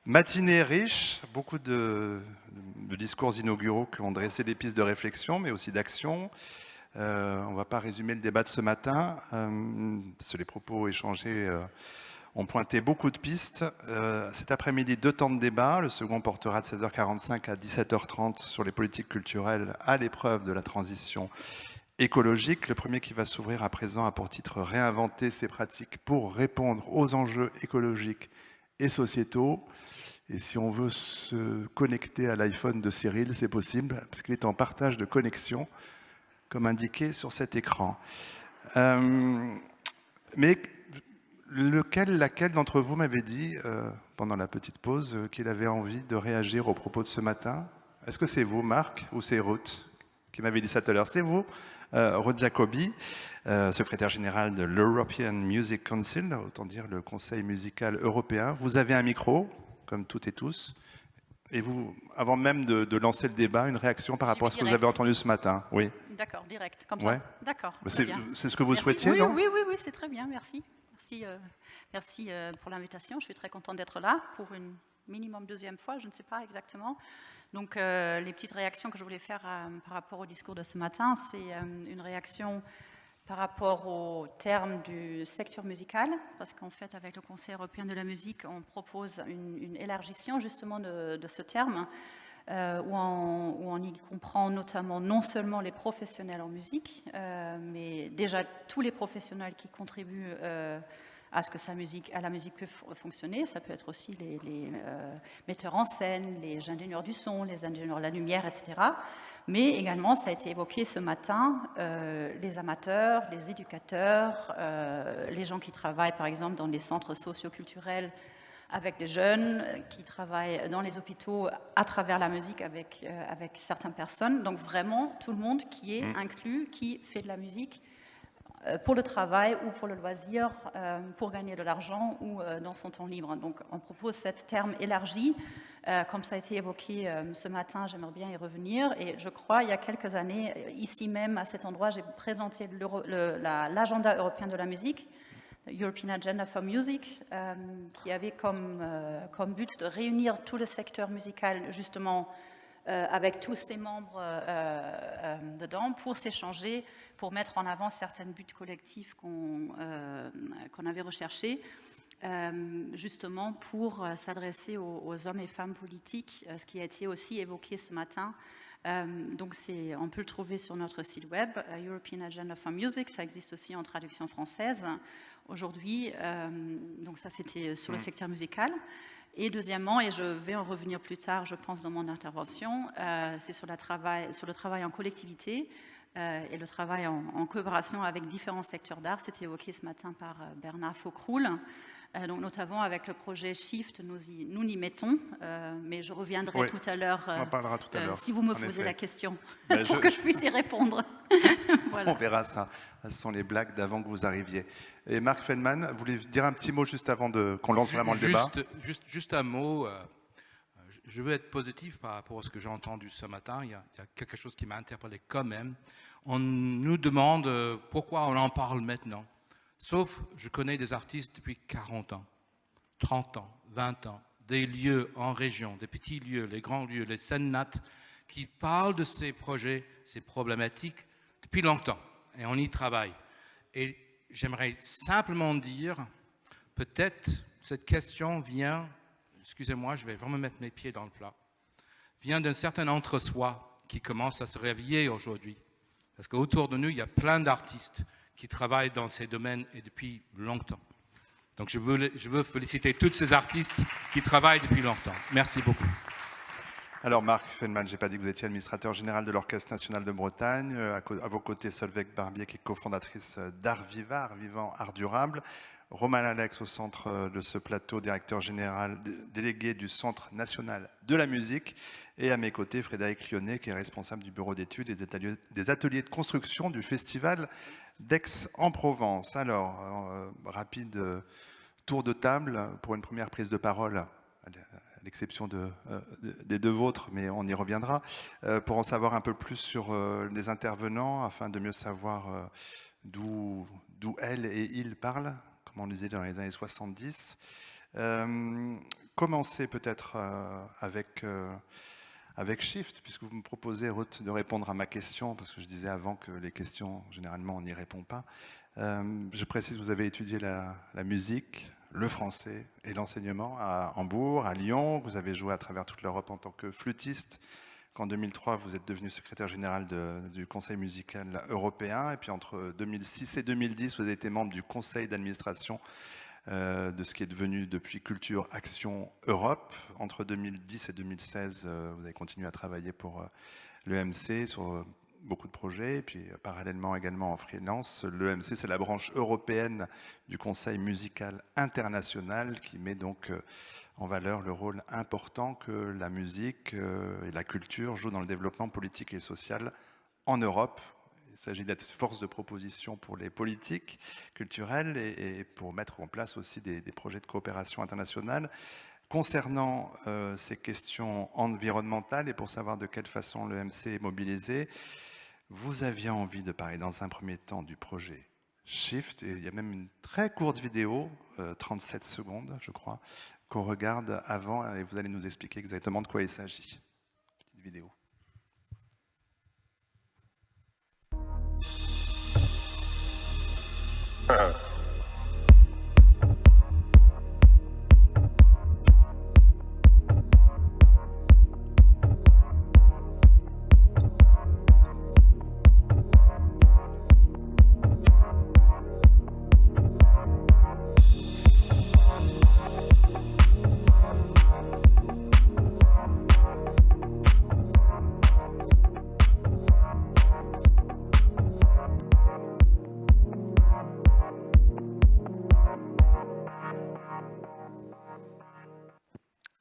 Matinée riche, beaucoup de discours inauguraux qui ont dressé des pistes de réflexion, mais aussi d'action. On ne va pas résumer le débat de ce matin, parce que les propos échangés ont pointé beaucoup de pistes. Cet après-midi, 2 temps de débat. Le second portera de 16h45 à 17h30 sur les politiques culturelles à l'épreuve de la transition écologique. Le premier qui va s'ouvrir à présent a pour titre « Réinventer ces pratiques pour répondre aux enjeux écologiques et sociétaux ». Et si on veut se connecter à l'iPhone de Cyril, c'est possible, parce qu'il est en partage de connexion, comme indiqué sur cet écran. Mais laquelle d'entre vous m'avait dit, pendant la petite pause, qu'il avait envie de réagir aux propos de ce matin? Est-ce que c'est vous, Marc, ou c'est Ruth qui m'avait dit ça tout à l'heure? C'est vous, Ruth Jacobi, secrétaire général de l'European Music Council, autant dire le Conseil musical européen. Vous avez un micro, comme toutes et tous. Et vous, avant même de lancer le débat, une réaction par rapport à ce que vous avez entendu ce matin? Oui. D'accord, direct, comme Ouais. ça. D'accord. C'est ce que vous Merci. souhaitiez, oui, non? Oui, c'est très bien, merci. Merci pour l'invitation. Je suis très contente d'être là pour une minimum deuxième fois, je ne sais pas exactement. Donc, les petites réactions que je voulais faire par rapport au discours de ce matin, c'est une réaction par rapport au terme du secteur musical, parce qu'en fait, avec le Conseil européen de la musique, on propose une élargissement justement de ce terme, où on y comprend notamment non seulement les professionnels en musique, mais déjà tous les professionnels qui contribuent à ce que la musique peut fonctionner. Ça peut être aussi les metteurs en scène, les ingénieurs du son, les ingénieurs de la lumière, etc. Mais également, ça a été évoqué ce matin, les amateurs, les éducateurs, les gens qui travaillent par exemple dans des centres socio-culturels avec des jeunes, qui travaillent dans les hôpitaux à travers la musique avec certaines personnes. Donc vraiment, tout le monde qui est inclus, qui fait de la musique pour le travail ou pour le loisir, pour gagner de l'argent ou dans son temps libre. Donc on propose cet terme élargi. Comme ça a été évoqué ce matin, j'aimerais bien y revenir. Et je crois, il y a quelques années, ici même, à cet endroit, j'ai présenté l'agenda européen de la musique, European Agenda for Music, qui avait comme but de réunir tout le secteur musical, justement, avec tous ses membres dedans, pour s'échanger, pour mettre en avant certains buts collectifs qu'on avait recherchés, justement pour s'adresser aux hommes et femmes politiques, ce qui a été aussi évoqué ce matin. Donc on peut le trouver sur notre site web, European Agenda for Music, ça existe aussi en traduction française aujourd'hui, donc ça c'était sur le secteur musical. Et deuxièmement, et je vais en revenir plus tard, je pense, dans mon intervention, c'est sur le travail en collectivité et le travail en coopération avec différents secteurs d'art. C'était évoqué ce matin par Bernard Faucroul. Donc, notamment avec le projet Shift, nous y mettons, mais je reviendrai tout à l'heure, on en parlera tout à l'heure, si vous me posez la question, Ben, pour que je puisse y répondre. Voilà. On verra ça. Ce sont les blagues d'avant que vous arriviez. Et Marc Feldman, vous voulez dire un petit mot juste avant qu'on lance vraiment le débat? Juste un mot. Je veux être positif par rapport à ce que j'ai entendu ce matin. Il y a quelque chose qui m'a interpellé quand même. On nous demande pourquoi on en parle maintenant. Sauf, je connais des artistes depuis 40 ans, 30 ans, 20 ans, des lieux en région, des petits lieux, les grands lieux, les scènes nattes, qui parlent de ces projets, ces problématiques, depuis longtemps. Et on y travaille. Et j'aimerais simplement dire, peut-être cette question vient, excusez-moi, je vais vraiment mettre mes pieds dans le plat, vient d'un certain entre-soi qui commence à se réveiller aujourd'hui. Parce qu'autour de nous, il y a plein d'artistes qui travaillent dans ces domaines et depuis longtemps. Donc je veux féliciter tous ces artistes qui travaillent depuis longtemps. Merci beaucoup. Alors Marc Feldman, je n'ai pas dit que vous étiez administrateur général de l'Orchestre national de Bretagne. À vos côtés, Solveig Barbier, qui est cofondatrice d'Art Viva, Art Vivant, Art Durable. Romain Alex, au centre de ce plateau, directeur général délégué du Centre national de la musique. Et à mes côtés, Frédéric Lyonnais, qui est responsable du bureau d'études et des ateliers de construction du Festival d'Aix-en-Provence. Alors, rapide tour de table pour une première prise de parole, à l'exception des deux vôtres, mais on y reviendra, pour en savoir un peu plus sur les intervenants, afin de mieux savoir d'où elle et il parlent, comme on disait dans les années 70. commencer peut-être avec Shift, puisque vous me proposez, Ruth, de répondre à ma question, parce que je disais avant que les questions, généralement, on n'y répond pas. Je précise, vous avez étudié la musique, le français et l'enseignement à Hambourg, à Lyon. Vous avez joué à travers toute l'Europe en tant que flûtiste, qu'en 2003, vous êtes devenu secrétaire général du Conseil musical européen. Et puis entre 2006 et 2010, vous avez été membre du conseil d'administration de ce qui est devenu depuis Culture Action Europe. Entre 2010 et 2016, vous avez continué à travailler pour l'EMC sur beaucoup de projets, et puis parallèlement également en freelance. L'EMC, c'est la branche européenne du Conseil musical international qui met donc en valeur le rôle important que la musique et la culture jouent dans le développement politique et social en Europe. Il s'agit d'être force de proposition pour les politiques culturelles et pour mettre en place aussi des projets de coopération internationale. Concernant ces questions environnementales et pour savoir de quelle façon l'EMC est mobilisé, vous aviez envie de parler dans un premier temps du projet Shift, et il y a même une très courte vidéo, 37 secondes je crois, qu'on regarde avant et vous allez nous expliquer exactement de quoi il s'agit. Petite vidéo.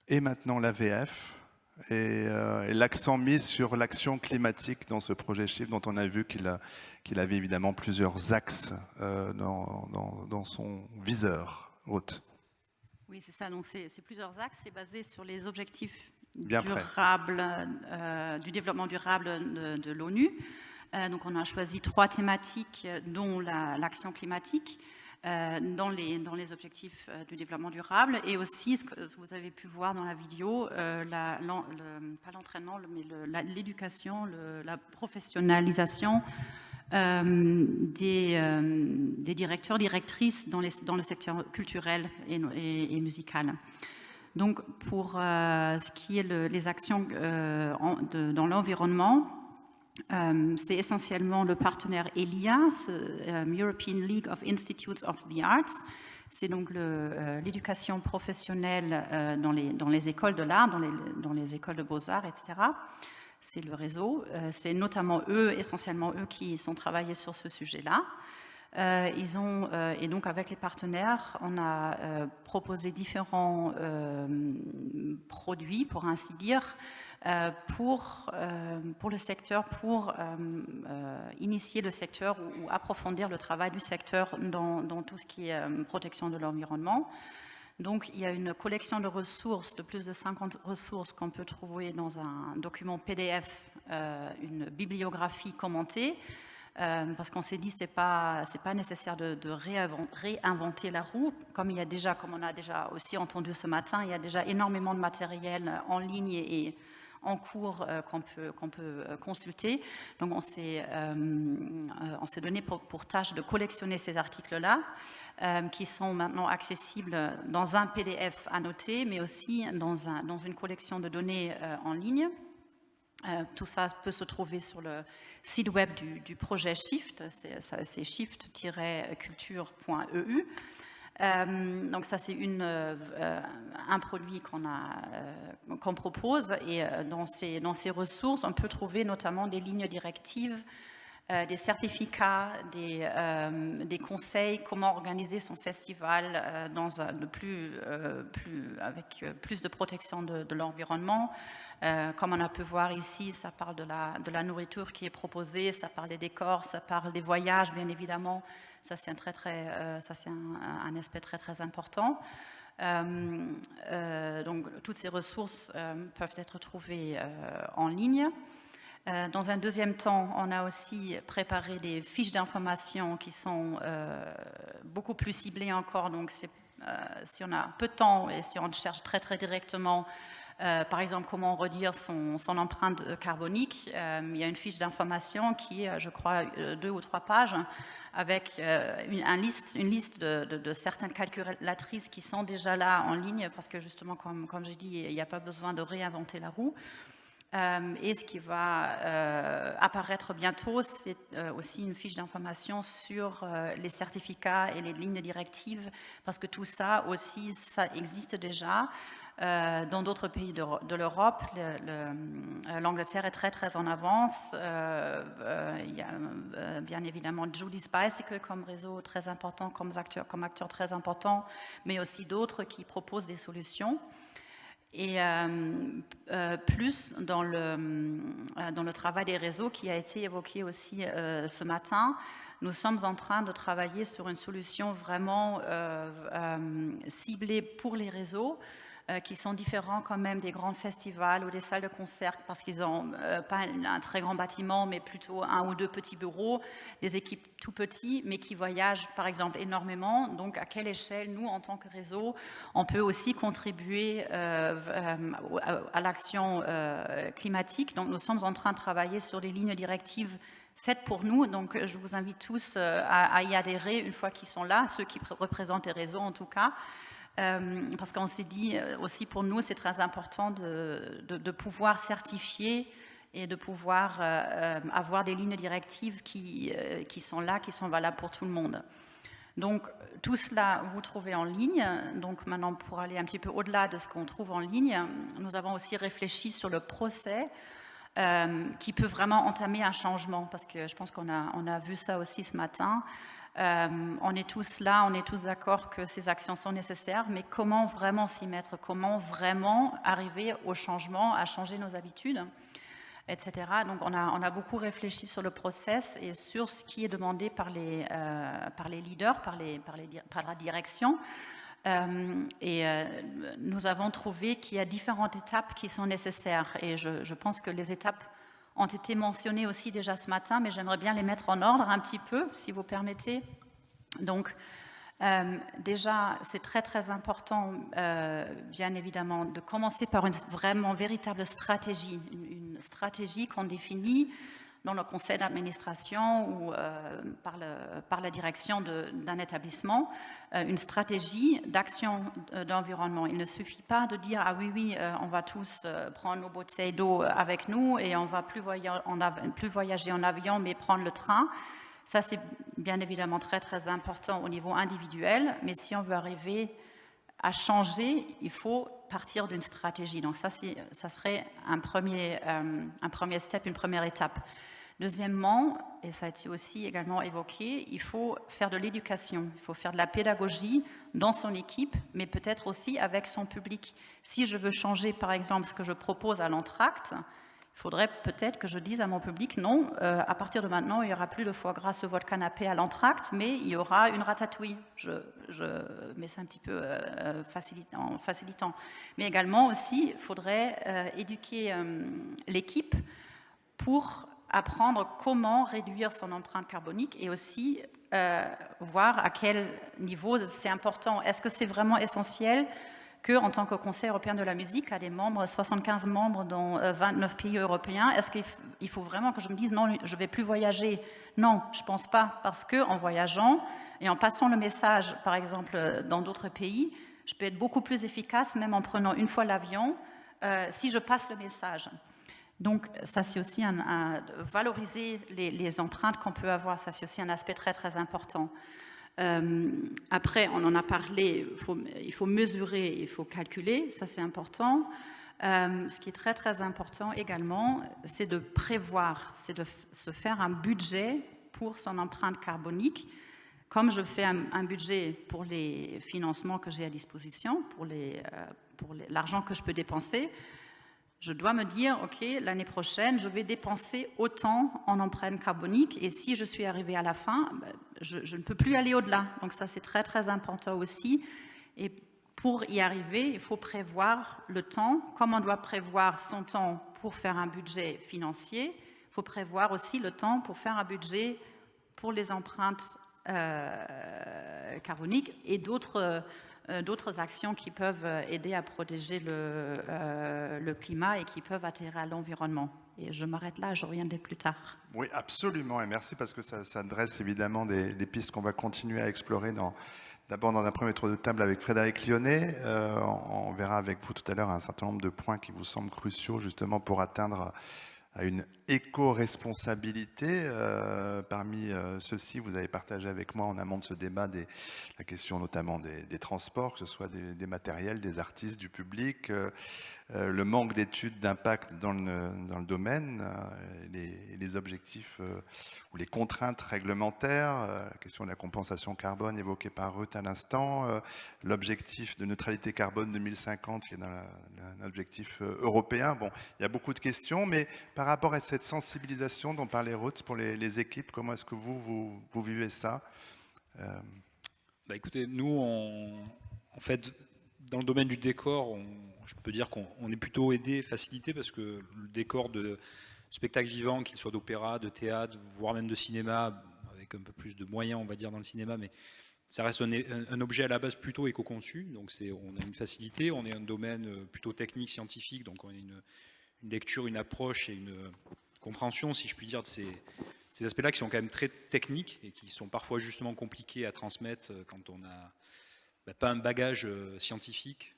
Et maintenant la VF et l'accent mis sur l'action climatique dans ce projet Shift dont on a vu qu'il avait évidemment plusieurs axes dans son viseur. Ruth. Oui, c'est ça. Donc, c'est plusieurs axes. C'est basé sur les objectifs Bien durables, du développement durable de l'ONU. Donc, on a choisi 3 thématiques, dont l'action climatique, dans les objectifs du développement durable, et aussi ce que vous avez pu voir dans la vidéo, pas l'entraînement, mais l'éducation, la professionnalisation des directeurs, directrices dans le secteur culturel et musical. Donc pour ce qui est les actions dans l'environnement, c'est essentiellement le partenaire ELIA, European League of Institutes of the Arts. C'est donc l'éducation professionnelle dans les écoles de l'art, dans les écoles de beaux-arts, etc. C'est le réseau. C'est notamment essentiellement eux qui sont travaillés sur ce sujet-là. Et donc avec les partenaires, on a proposé différents produits, pour ainsi dire, pour le secteur, pour initier le secteur ou approfondir le travail du secteur dans tout ce qui est protection de l'environnement. Donc il y a une collection de ressources, de plus de 50 ressources qu'on peut trouver dans un document PDF, une bibliographie commentée, parce qu'on s'est dit c'est pas nécessaire de réinventer la roue, comme on a déjà aussi entendu ce matin, il y a déjà énormément de matériel en ligne et en cours qu'on peut consulter. Donc on s'est donné pour tâche de collectionner ces articles-là, qui sont maintenant accessibles dans un PDF annoté, mais aussi dans une collection de données en ligne. Tout ça peut se trouver sur le site web du projet Shift, c'est shift-culture.eu. Donc ça c'est un produit qu'on propose, et dans ces ressources on peut trouver notamment des lignes directives, des certificats, des conseils, comment organiser son festival avec plus de protection de l'environnement. Comme on a pu voir ici, ça parle de la nourriture qui est proposée, ça parle des décors, ça parle des voyages, bien évidemment. Ça, c'est un aspect très, très important. Donc, toutes ces ressources peuvent être trouvées en ligne. Dans un deuxième temps, on a aussi préparé des fiches d'information qui sont beaucoup plus ciblées encore. Donc, si on a peu de temps et si on cherche très très directement, par exemple, comment réduire son empreinte carbonique, il y a une fiche d'information qui est, je crois, 2 ou 3 pages, avec une liste de certaines calculatrices qui sont déjà là en ligne, parce que justement, comme j'ai dit, il n'y a pas besoin de réinventer la roue. Et ce qui va apparaître bientôt, c'est aussi une fiche d'information sur les certificats et les lignes directives, parce que tout ça aussi, ça existe déjà. Dans d'autres pays de l'Europe, l'Angleterre est très très en avance. Il y a bien évidemment Judy's Bicycle comme réseau très important, comme acteur très important, mais aussi d'autres qui proposent des solutions. Et plus dans le travail des réseaux qui a été évoqué aussi ce matin, nous sommes en train de travailler sur une solution vraiment ciblée pour les réseaux, qui sont différents quand même des grands festivals ou des salles de concert, parce qu'ils n'ont pas un très grand bâtiment, mais plutôt 1 ou 2 petits bureaux, des équipes tout petites, mais qui voyagent par exemple énormément. Donc à quelle échelle, nous, en tant que réseau, on peut aussi contribuer à l'action climatique. Donc nous sommes en train de travailler sur des lignes directives faites pour nous. Donc je vous invite tous à y adhérer une fois qu'ils sont là, ceux qui représentent les réseaux en tout cas. Parce qu'on s'est dit aussi pour nous c'est très important de pouvoir certifier et de pouvoir avoir des lignes directives qui sont là, qui sont valables pour tout le monde. Donc tout cela vous trouvez en ligne. Donc maintenant pour aller un petit peu au-delà de ce qu'on trouve en ligne, nous avons aussi réfléchi sur le procès qui peut vraiment entamer un changement, parce que je pense qu'on a vu ça aussi ce matin. On est tous là, on est tous d'accord que ces actions sont nécessaires, mais comment vraiment s'y mettre, comment vraiment arriver au changement, à changer nos habitudes, etc. Donc on a beaucoup réfléchi sur le process et sur ce qui est demandé par les leaders, par la direction. Nous avons trouvé qu'il y a différentes étapes qui sont nécessaires, et je pense que les étapes ont été mentionnées aussi déjà ce matin, mais j'aimerais bien les mettre en ordre un petit peu, si vous permettez. Donc, déjà, c'est très très important, bien évidemment, de commencer par une vraiment véritable stratégie, une stratégie qu'on définit dans le conseil d'administration ou par la direction d'un établissement, une stratégie d'action d'environnement. Il ne suffit pas de dire « Ah oui, on va tous prendre nos bouteilles d'eau avec nous et on ne va plus voyager en avion, mais prendre le train ». Ça, c'est bien évidemment très très important au niveau individuel, mais si on veut arriver à changer, il faut partir d'une stratégie. Donc ça serait un premier step, une première étape. Deuxièmement, et ça a été aussi également évoqué, il faut faire de l'éducation, il faut faire de la pédagogie dans son équipe, mais peut-être aussi avec son public. Si je veux changer, par exemple, ce que je propose à l'entracte, il faudrait peut-être que je dise à mon public, non, à partir de maintenant, il n'y aura plus de foie gras sur votre canapé à l'entracte, mais il y aura une ratatouille. Je mets ça un petit peu en facilitant. Mais également aussi, il faudrait éduquer l'équipe pour apprendre comment réduire son empreinte carbonique et aussi voir à quel niveau c'est important. Est-ce que c'est vraiment essentiel qu'en tant que Conseil européen de la musique, à des membres, 75 membres dans 29 pays européens, est-ce qu'il faut vraiment que je me dise non, je ne vais plus voyager? Non, je ne pense pas, parce qu'en voyageant et en passant le message, par exemple, dans d'autres pays, je peux être beaucoup plus efficace, même en prenant une fois l'avion, si je passe le message. Donc ça, c'est aussi valoriser les empreintes qu'on peut avoir, ça c'est aussi un aspect très très important. Après, on en a parlé, il faut mesurer, il faut calculer, ça c'est important. Ce qui est très très important également, c'est de prévoir, c'est de se faire un budget pour son empreinte carbonique. Comme je fais un budget pour les financements que j'ai à disposition, pour l'argent que je peux dépenser, je dois me dire, OK, l'année prochaine, je vais dépenser autant en empreinte carbonique et si je suis arrivée à la fin, je ne peux plus aller au-delà. Donc ça, c'est très, très important aussi. Et pour y arriver, il faut prévoir le temps. Comme on doit prévoir son temps pour faire un budget financier, il faut prévoir aussi le temps pour faire un budget pour les empreintes carboniques et d'autres d'autres actions qui peuvent aider à protéger le climat et qui peuvent attirer à l'environnement. Et je m'arrête là, je reviendrai plus tard. Oui, absolument, et merci parce que ça dresse évidemment des pistes qu'on va continuer à explorer d'abord dans un premier tour de table avec Frédéric Lyonnais. On verra avec vous tout à l'heure un certain nombre de points qui vous semblent cruciaux justement pour atteindre à une éco-responsabilité. Parmi ceux-ci, vous avez partagé avec moi en amont de ce débat la question notamment des transports, que ce soit des matériels, des artistes, du public, le manque d'études d'impact dans le domaine, les objectifs ou les contraintes réglementaires, la question de la compensation carbone évoquée par Ruth à l'instant, l'objectif de neutralité carbone 2050 qui est dans l'objectif européen. Bon, il y a beaucoup de questions, mais par rapport à cette sensibilisation dont parlait Ruth pour les équipes, comment est-ce que vous vivez ça? Écoutez, nous, en fait, dans le domaine du décor, je peux dire qu'on est plutôt aidé, facilité, parce que le décor de spectacle vivant, qu'il soit d'opéra, de théâtre, voire même de cinéma, avec un peu plus de moyens, on va dire, dans le cinéma, mais ça reste un objet à la base plutôt éco-conçu, donc on a une facilité, on est un domaine plutôt technique, scientifique, donc on a une lecture, une approche et une compréhension, si je puis dire, de ces aspects-là qui sont quand même très techniques et qui sont parfois justement compliqués à transmettre quand on n'a pas un bagage scientifique.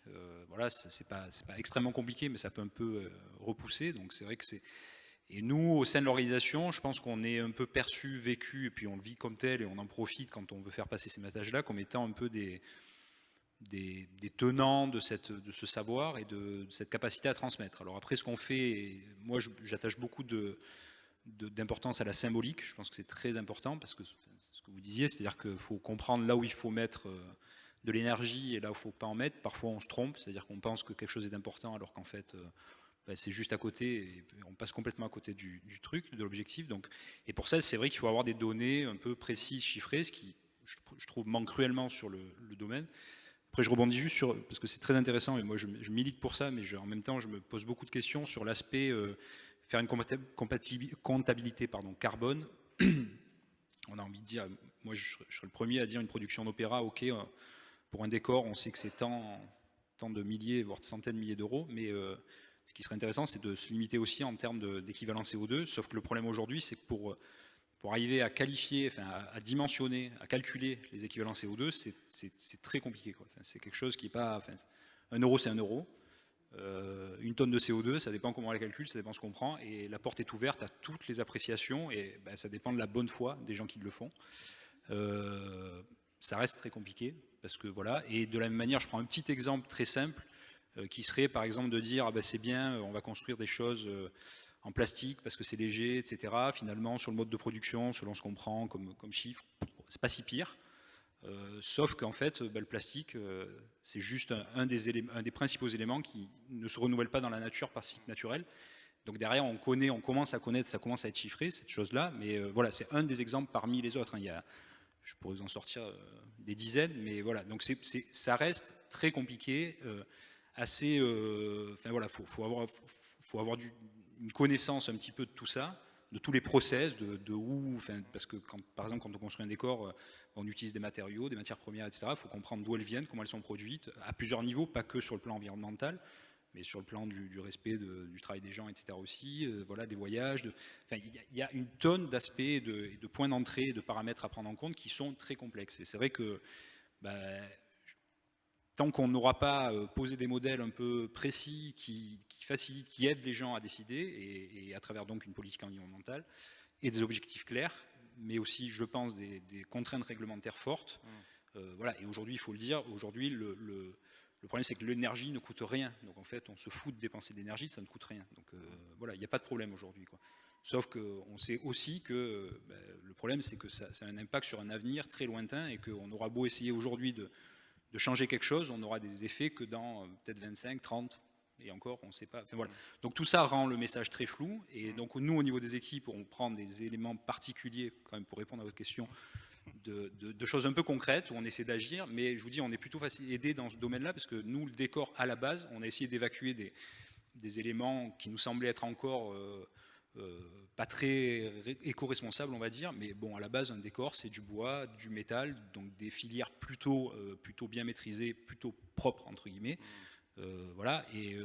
Voilà, c'est pas extrêmement compliqué, mais ça peut un peu repousser. Donc c'est vrai que c'est. Et nous, au sein de l'organisation, je pense qu'on est un peu perçu, vécu, et puis on le vit comme tel, et on en profite quand on veut faire passer ces messages-là, comme étant un peu des tenants de ce savoir et de cette capacité à transmettre. Alors après, ce qu'on fait, moi j'attache beaucoup d'importance à la symbolique. Je pense que c'est très important parce que ce que vous disiez, c'est-à-dire qu'il faut comprendre là où il faut mettre de l'énergie et là où il ne faut pas en mettre. Parfois on se trompe, c'est-à-dire qu'on pense que quelque chose est important alors qu'en fait c'est juste à côté et on passe complètement à côté du truc, de l'objectif. Et pour ça, c'est vrai qu'il faut avoir des données un peu précises, chiffrées, ce qui, je trouve, manque cruellement sur le domaine. Après, je rebondis juste sur, parce que c'est très intéressant, et moi je milite pour ça, mais en même temps, je me pose beaucoup de questions sur l'aspect faire une comptabilité carbone. On a envie de dire, moi je serais le premier à dire une production d'opéra, ok, pour un décor, on sait que c'est tant de milliers, voire de centaines de milliers d'euros, mais ce qui serait intéressant, c'est de se limiter aussi en termes d'équivalent CO2, sauf que le problème aujourd'hui, c'est que pour arriver à qualifier, enfin, à dimensionner, à calculer les équivalents CO2, c'est très compliqué, quoi. Enfin, c'est quelque chose qui n'est pas... Enfin, 1 euro, c'est 1 euro. Une tonne de CO2, ça dépend comment on la calcule, ça dépend ce qu'on prend, et la porte est ouverte à toutes les appréciations, et ça dépend de la bonne foi des gens qui le font. Ça reste très compliqué, parce que voilà, et de la même manière, je prends un petit exemple très simple, qui serait par exemple de dire, c'est bien, on va construire des choses en plastique parce que c'est léger, etc. Finalement, sur le mode de production, selon ce qu'on prend comme chiffre, c'est pas si pire. Sauf qu'en fait, le plastique, c'est juste un des principaux éléments qui ne se renouvelle pas dans la nature par cycle naturel. Donc derrière, on commence à connaître, ça commence à être chiffré, cette chose-là. Mais voilà, c'est un des exemples parmi les autres. Je pourrais vous en sortir des dizaines, mais voilà. Donc ça reste très compliqué, assez. Enfin voilà, faut avoir une connaissance un petit peu de tout ça, de tous les process, de où, enfin, parce que par exemple quand on construit un décor, on utilise des matériaux, des matières premières, etc. Il faut comprendre d'où elles viennent, comment elles sont produites, à plusieurs niveaux, pas que sur le plan environnemental, mais sur le plan du respect du travail des gens, etc. aussi, voilà, des voyages. Enfin, il y a une tonne d'aspects, de points d'entrée, de paramètres à prendre en compte qui sont très complexes. Et c'est vrai que tant qu'on n'aura pas posé des modèles un peu précis qui facilitent, qui aident les gens à décider, et à travers donc une politique environnementale, et des objectifs clairs, mais aussi, je pense, des contraintes réglementaires fortes. Voilà. Et aujourd'hui, il faut le dire, aujourd'hui, le problème, c'est que l'énergie ne coûte rien. Donc en fait, on se fout de dépenser de l'énergie, ça ne coûte rien. Donc voilà, il n'y a pas de problème aujourd'hui, quoi. Sauf qu'on sait aussi que le problème, c'est que ça a un impact sur un avenir très lointain, et qu'on aura beau essayer aujourd'hui de changer quelque chose, on n'aura des effets que dans peut-être 25, 30, et encore, on ne sait pas. Enfin, voilà. Donc tout ça rend le message très flou, et donc nous, au niveau des équipes, on prend des éléments particuliers, quand même, pour répondre à votre question, de choses un peu concrètes, où on essaie d'agir, mais je vous dis, on est plutôt aidé dans ce domaine-là, parce que nous, le décor, à la base, on a essayé d'évacuer des éléments qui nous semblaient être encore pas très éco-responsable, on va dire, mais bon, à la base, un décor, c'est du bois, du métal, donc des filières plutôt bien maîtrisées, plutôt propres, entre guillemets. Voilà, et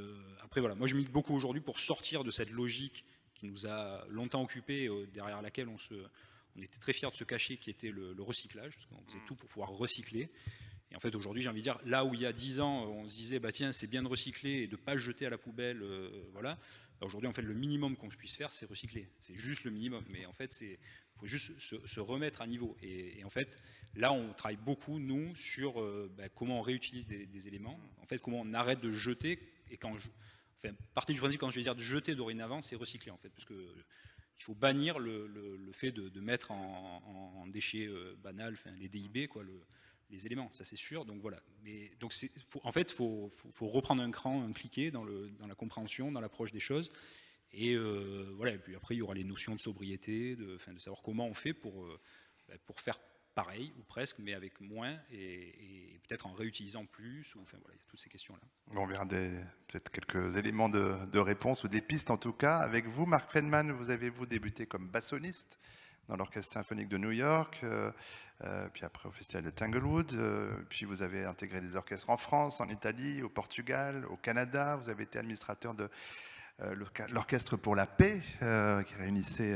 après, voilà, moi je milite beaucoup aujourd'hui pour sortir de cette logique qui nous a longtemps occupés, derrière laquelle on était très fiers de se cacher, qui était le recyclage, parce qu'on faisait tout pour pouvoir recycler. Et en fait, aujourd'hui, j'ai envie de dire, là où il y a 10 ans, on se disait, bah tiens, c'est bien de recycler et de ne pas le jeter à la poubelle, voilà. Aujourd'hui, en fait, le minimum qu'on puisse faire, c'est recycler. C'est juste le minimum. Mais en fait, il faut juste se remettre à niveau. Et en fait, là, on travaille beaucoup, nous, sur comment on réutilise des éléments. En fait, comment on arrête de jeter. Et partez du principe, quand je vais dire de jeter dorénavant, c'est recycler, en fait. Parce que il faut bannir le fait de mettre en déchets banals, les DIB, quoi, les éléments, ça c'est sûr. Donc voilà. Donc en fait, faut reprendre un cran, un cliquet dans la compréhension, dans l'approche des choses. Et voilà. Et puis après, il y aura les notions de sobriété, de savoir comment on fait pour faire pareil ou presque, mais avec moins et peut-être en réutilisant plus. Voilà, il y a toutes ces questions-là. On verra peut-être quelques éléments de réponse ou des pistes en tout cas. Avec vous, Mark Friedman, vous avez débuté comme bassoniste dans l'Orchestre symphonique de New York, puis après au Festival de Tanglewood, puis vous avez intégré des orchestres en France, en Italie, au Portugal, au Canada. Vous avez été administrateur de l'Orchestre pour la paix, qui réunissait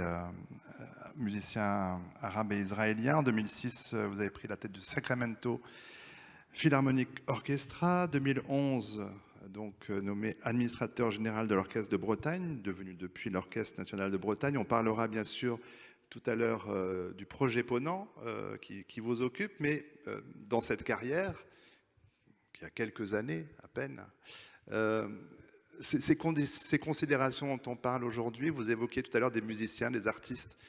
musiciens arabes et israéliens. En 2006, vous avez pris la tête du Sacramento Philharmonic Orchestra. 2011, donc nommé administrateur général de l'Orchestre de Bretagne, devenu depuis l'Orchestre national de Bretagne. On parlera bien sûr tout à l'heure du projet Ponant qui vous occupe, mais dans cette carrière, qui a quelques années à peine, ces considérations dont on parle aujourd'hui, vous évoquiez tout à l'heure des musiciens, des artistes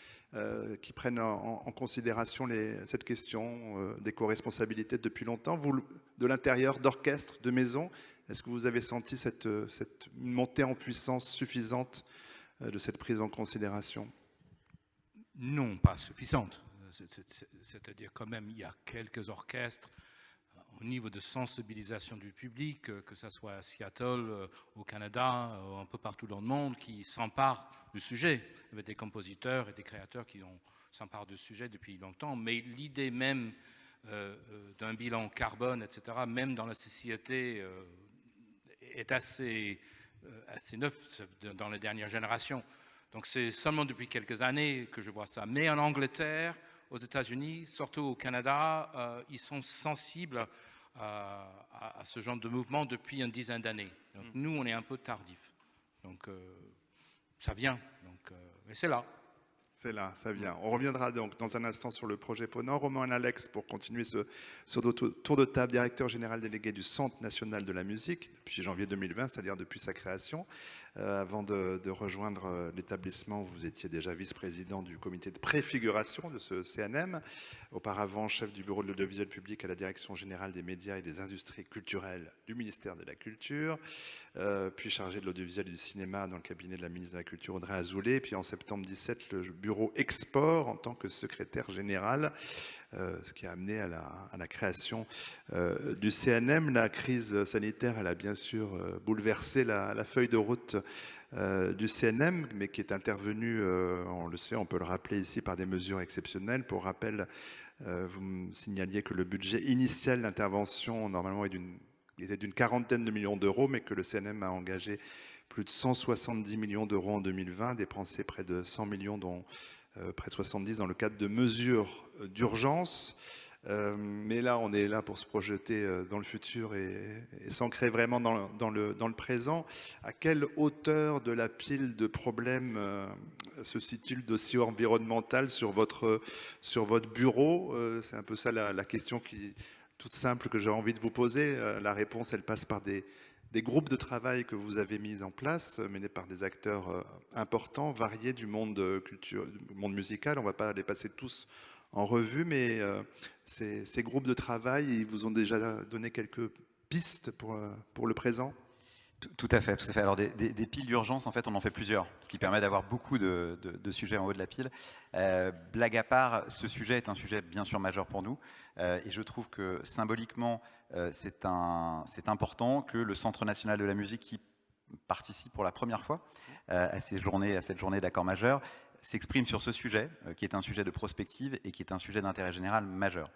qui prennent en considération cette question d'éco-responsabilité depuis longtemps. Vous, de l'intérieur d'orchestre, de maison, est-ce que vous avez senti cette montée en puissance suffisante de cette prise en considération ? Non, pas suffisante. C'est-à-dire quand même, il y a quelques orchestres au niveau de sensibilisation du public, que ce soit à Seattle, au Canada, un peu partout dans le monde, qui s'emparent du sujet. Il y a des compositeurs et des créateurs qui s'emparent du sujet depuis longtemps, mais l'idée même d'un bilan carbone, etc., même dans la société, est assez neuf dans les dernières générations. Donc c'est seulement depuis quelques années que je vois ça. Mais en Angleterre, aux États-Unis, surtout au Canada, ils sont sensibles à ce genre de mouvement depuis une dizaine d'années. Donc nous, on est un peu tardifs. Donc ça vient. Mais c'est là. C'est là, ça vient. On reviendra donc dans un instant sur le projet Ponant. Romain Alex, pour continuer ce tour de table, directeur général délégué du Centre national de la musique depuis janvier 2020, c'est-à-dire depuis sa création. Avant de rejoindre l'établissement, vous étiez déjà vice-président du comité de préfiguration de ce CNM. Auparavant, chef du bureau de l'audiovisuel public à la direction générale des médias et des industries culturelles du ministère de la Culture. Puis chargé de l'audiovisuel et du cinéma dans le cabinet de la ministre de la Culture Audrey Azoulay. Puis en septembre 2017, le bureau Export en tant que secrétaire général, ce qui a amené à la création du CNM. La crise sanitaire, elle a bien sûr bouleversé la feuille de route du CNM, mais qui est intervenue, on le sait, on peut le rappeler ici, par des mesures exceptionnelles. Pour rappel, vous me signaliez que le budget initial d'intervention, normalement, était d'une quarantaine de millions d'euros, mais que le CNM a engagé plus de 170 millions d'euros en 2020, dépensé près de 100 millions, dont près de 70 dans le cadre de mesures d'urgence. Mais là, on est là pour se projeter dans le futur et s'ancrer vraiment dans le présent. À quelle hauteur de la pile de problèmes se situe le dossier environnemental sur votre bureau? C'est un peu ça la question toute simple que j'ai envie de vous poser. La réponse, elle passe par des groupes de travail que vous avez mis en place, menés par des acteurs importants, variés du monde musical. On ne va pas les passer tous en revue, mais ces groupes de travail, ils vous ont déjà donné quelques pistes pour le présent? Tout à fait, tout à fait. Alors des piles d'urgence, en fait, on en fait plusieurs, ce qui permet d'avoir beaucoup de sujets en haut de la pile. Blague à part, ce sujet est un sujet bien sûr majeur pour nous, et je trouve que symboliquement, c'est important que le Centre national de la musique, qui participe pour la première fois à cette journée d'accord majeur, s'exprime sur ce sujet, qui est un sujet de prospective et qui est un sujet d'intérêt général majeur.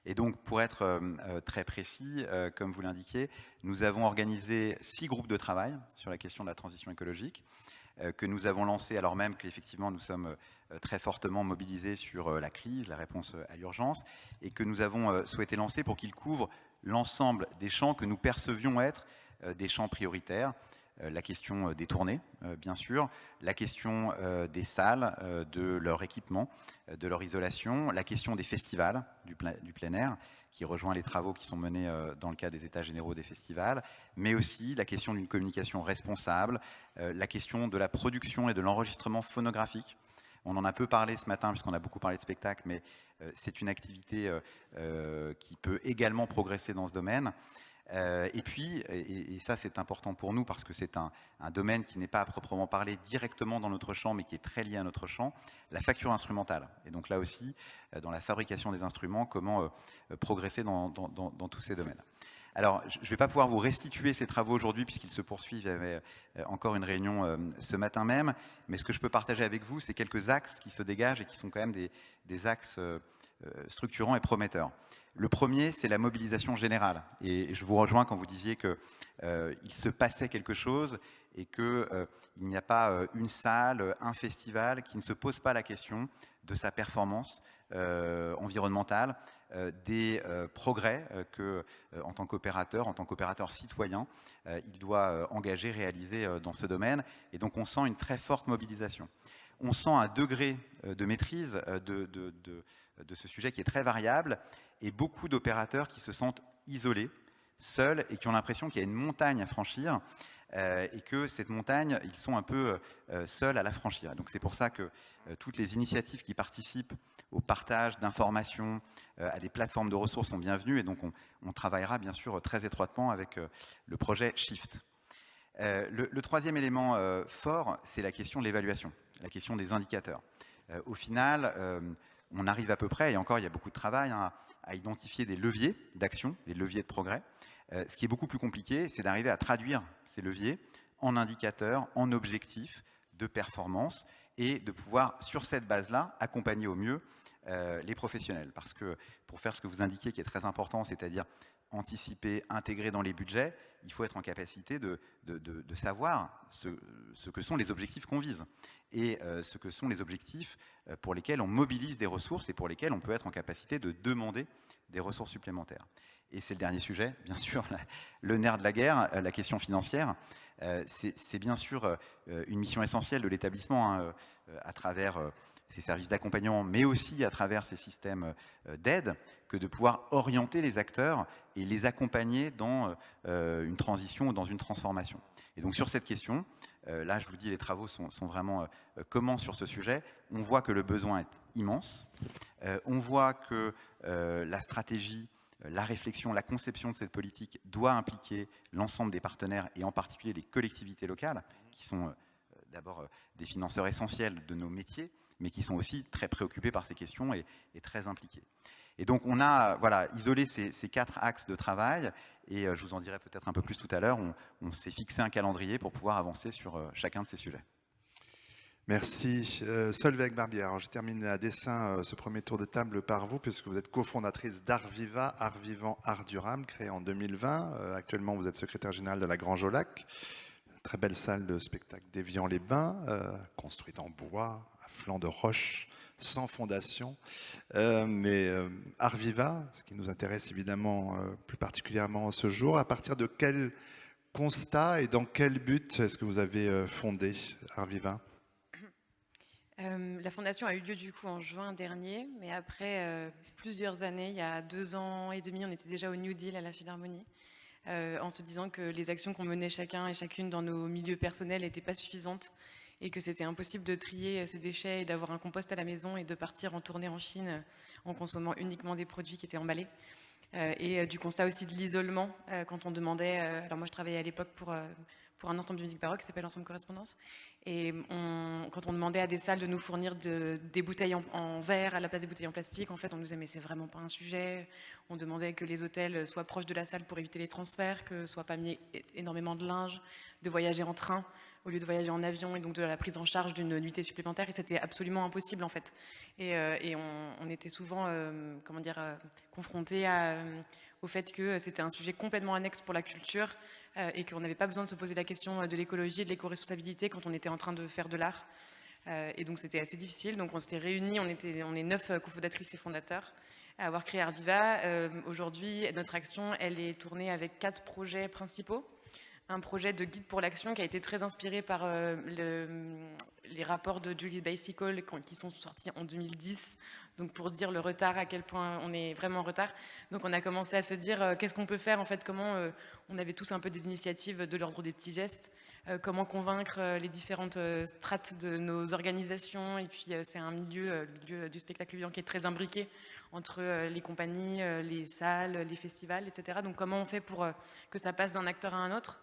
Et donc, pour être très précis, comme vous l'indiquiez, nous avons organisé 6 groupes de travail sur la question de la transition écologique, que nous avons lancés alors même qu'effectivement nous sommes très fortement mobilisés sur la crise, la réponse à l'urgence, et que nous avons souhaité lancer pour qu'ils couvrent l'ensemble des champs que nous percevions être des champs prioritaires. La question des tournées, bien sûr, la question des salles, de leur équipement, de leur isolation, la question des festivals, du plein air, qui rejoint les travaux qui sont menés dans le cadre des états généraux des festivals, mais aussi la question d'une communication responsable, la question de la production et de l'enregistrement phonographique. On en a peu parlé ce matin puisqu'on a beaucoup parlé de spectacle, mais c'est une activité qui peut également progresser dans ce domaine. Et puis, et ça c'est important pour nous parce que c'est un domaine qui n'est pas à proprement parler directement dans notre champ, mais qui est très lié à notre champ, la facture instrumentale. Et donc là aussi, dans la fabrication des instruments, comment progresser dans tous ces domaines. Alors, je ne vais pas pouvoir vous restituer ces travaux aujourd'hui puisqu'ils se poursuivent. Il y avait encore une réunion ce matin même, mais ce que je peux partager avec vous, c'est quelques axes qui se dégagent et qui sont quand même des axes structurants et prometteurs. Le premier, c'est la mobilisation générale. Et je vous rejoins quand vous disiez qu'il se passait quelque chose et qu'il n'y a pas une salle, un festival qui ne se pose pas la question de sa performance environnementale, des progrès que, en tant qu'opérateur citoyen, il doit engager, réaliser dans ce domaine. Et donc on sent une très forte mobilisation. On sent un degré de maîtrise de ce sujet qui est très variable et beaucoup d'opérateurs qui se sentent isolés, seuls et qui ont l'impression qu'il y a une montagne à franchir et que cette montagne, ils sont un peu seuls à la franchir. Donc c'est pour ça que toutes les initiatives qui participent au partage d'informations, à des plateformes de ressources sont bienvenues et donc on travaillera bien sûr très étroitement avec le projet Shift. Le troisième élément fort, c'est la question de l'évaluation, la question des indicateurs. Au final, on arrive à peu près, et encore il y a beaucoup de travail, à identifier des leviers d'action, des leviers de progrès. Ce qui est beaucoup plus compliqué, c'est d'arriver à traduire ces leviers en indicateurs, en objectifs de performance et de pouvoir, sur cette base-là, accompagner au mieux les professionnels. Parce que pour faire ce que vous indiquez qui est très important, c'est-à-dire anticiper, intégrer dans les budgets, il faut être en capacité de savoir ce que sont les objectifs qu'on vise et ce que sont les objectifs pour lesquels on mobilise des ressources et pour lesquels on peut être en capacité de demander des ressources supplémentaires. Et c'est le dernier sujet, bien sûr, le nerf de la guerre, la question financière. C'est bien sûr une mission essentielle de l'établissement à travers ces services d'accompagnement, mais aussi à travers ces systèmes d'aide, que de pouvoir orienter les acteurs et les accompagner dans une transition ou dans une transformation. Et donc sur cette question, là je vous dis les travaux sont vraiment comment sur ce sujet. On voit que le besoin est immense, on voit que la stratégie, la réflexion, la conception de cette politique doit impliquer l'ensemble des partenaires et en particulier les collectivités locales qui sont d'abord des financeurs essentiels de nos métiers, mais qui sont aussi très préoccupés par ces questions et très impliqués. Et donc on a isolé ces 4 axes de travail et je vous en dirai peut-être un peu plus tout à l'heure. On s'est fixé un calendrier pour pouvoir avancer sur chacun de ces sujets. Merci. Solveig Barbier, alors je termine à dessein ce premier tour de table par vous, puisque vous êtes cofondatrice d'Art Viva, Art Vivant, Art Durable, créé en 2020. Actuellement, vous êtes secrétaire générale de la Grange au Lac, très belle salle de spectacle d'Évian-les-Bains, construite en bois, à flanc de roche, sans fondation. Mais Art Viva, ce qui nous intéresse évidemment plus particulièrement ce jour, à partir de quel constat et dans quel but est-ce que vous avez fondé Art Viva ? La fondation a eu lieu du coup en juin dernier, mais après plusieurs années, il y a 2 ans et demi, on était déjà au New Deal à la Philharmonie, en se disant que les actions qu'on menait chacun et chacune dans nos milieux personnels n'étaient pas suffisantes et que c'était impossible de trier ces déchets et d'avoir un compost à la maison et de partir en tournée en Chine en consommant uniquement des produits qui étaient emballés. Et du constat aussi de l'isolement quand on demandait, alors moi je travaillais à l'époque pour un ensemble de musique baroque qui s'appelle Ensemble Correspondance. Et quand on demandait à des salles de nous fournir des bouteilles en verre à la place des bouteilles en plastique, en fait, on nous disait mais c'est vraiment pas un sujet. On demandait que les hôtels soient proches de la salle pour éviter les transferts, que soit pas mis énormément de linge, de voyager en train au lieu de voyager en avion et donc de la prise en charge d'une nuitée supplémentaire. Et c'était absolument impossible en fait. Et on était souvent confrontés au fait que c'était un sujet complètement annexe pour la culture et qu'on n'avait pas besoin de se poser la question de l'écologie et de l'éco-responsabilité quand on était en train de faire de l'art. Et donc c'était assez difficile. Donc on s'était réunis, on est 9 cofondatrices et fondateurs à avoir créé Arviva. Aujourd'hui, notre action, elle est tournée avec 4 projets principaux. Un projet de guide pour l'action qui a été très inspiré par les rapports de Julie's Bicycle qui sont sortis en 2010. Donc pour dire le retard, à quel point on est vraiment en retard. Donc on a commencé à se dire qu'est-ce qu'on peut faire en fait, comment on avait tous un peu des initiatives de l'ordre des petits gestes, comment convaincre les différentes strates de nos organisations. Et puis c'est un milieu, le milieu du spectacle vivant qui est très imbriqué entre les compagnies, les salles, les festivals, etc. Donc comment on fait pour que ça passe d'un acteur à un autre.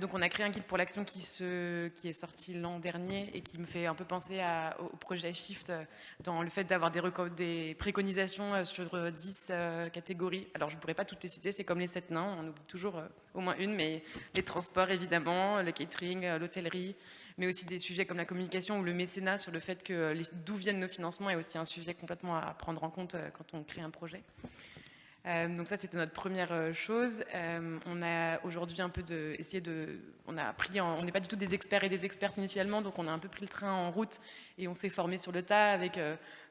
Donc on a créé un guide pour l'action qui est sorti l'an dernier et qui me fait un peu penser au projet Shift dans le fait d'avoir des préconisations sur 10 catégories. Alors je ne pourrais pas toutes les citer, c'est comme les 7 nains, on oublie toujours au moins une, mais les transports évidemment, le catering, l'hôtellerie, mais aussi des sujets comme la communication ou le mécénat sur le fait que d'où viennent nos financements est aussi un sujet complètement à prendre en compte quand on crée un projet. Donc ça c'était notre première chose. On a aujourd'hui un peu on n'est pas du tout des experts et des expertes initialement, donc on a un peu pris le train en route et on s'est formé sur le tas avec,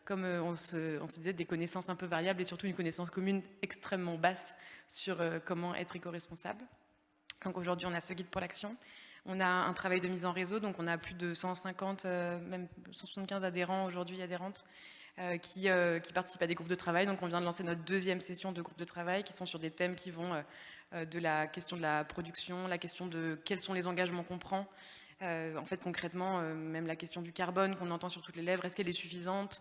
comme on se disait, des connaissances un peu variables et surtout une connaissance commune extrêmement basse sur comment être éco-responsable. Donc aujourd'hui on a ce guide pour l'action. On a un travail de mise en réseau, donc on a plus de 150, même 175 adhérents aujourd'hui, adhérentes, qui participent à des groupes de travail. Donc on vient de lancer notre 2e session de groupes de travail qui sont sur des thèmes qui vont de la question de la production, la question de quels sont les engagements qu'on prend. En fait concrètement, même la question du carbone qu'on entend sur toutes les lèvres, est-ce qu'elle est suffisante?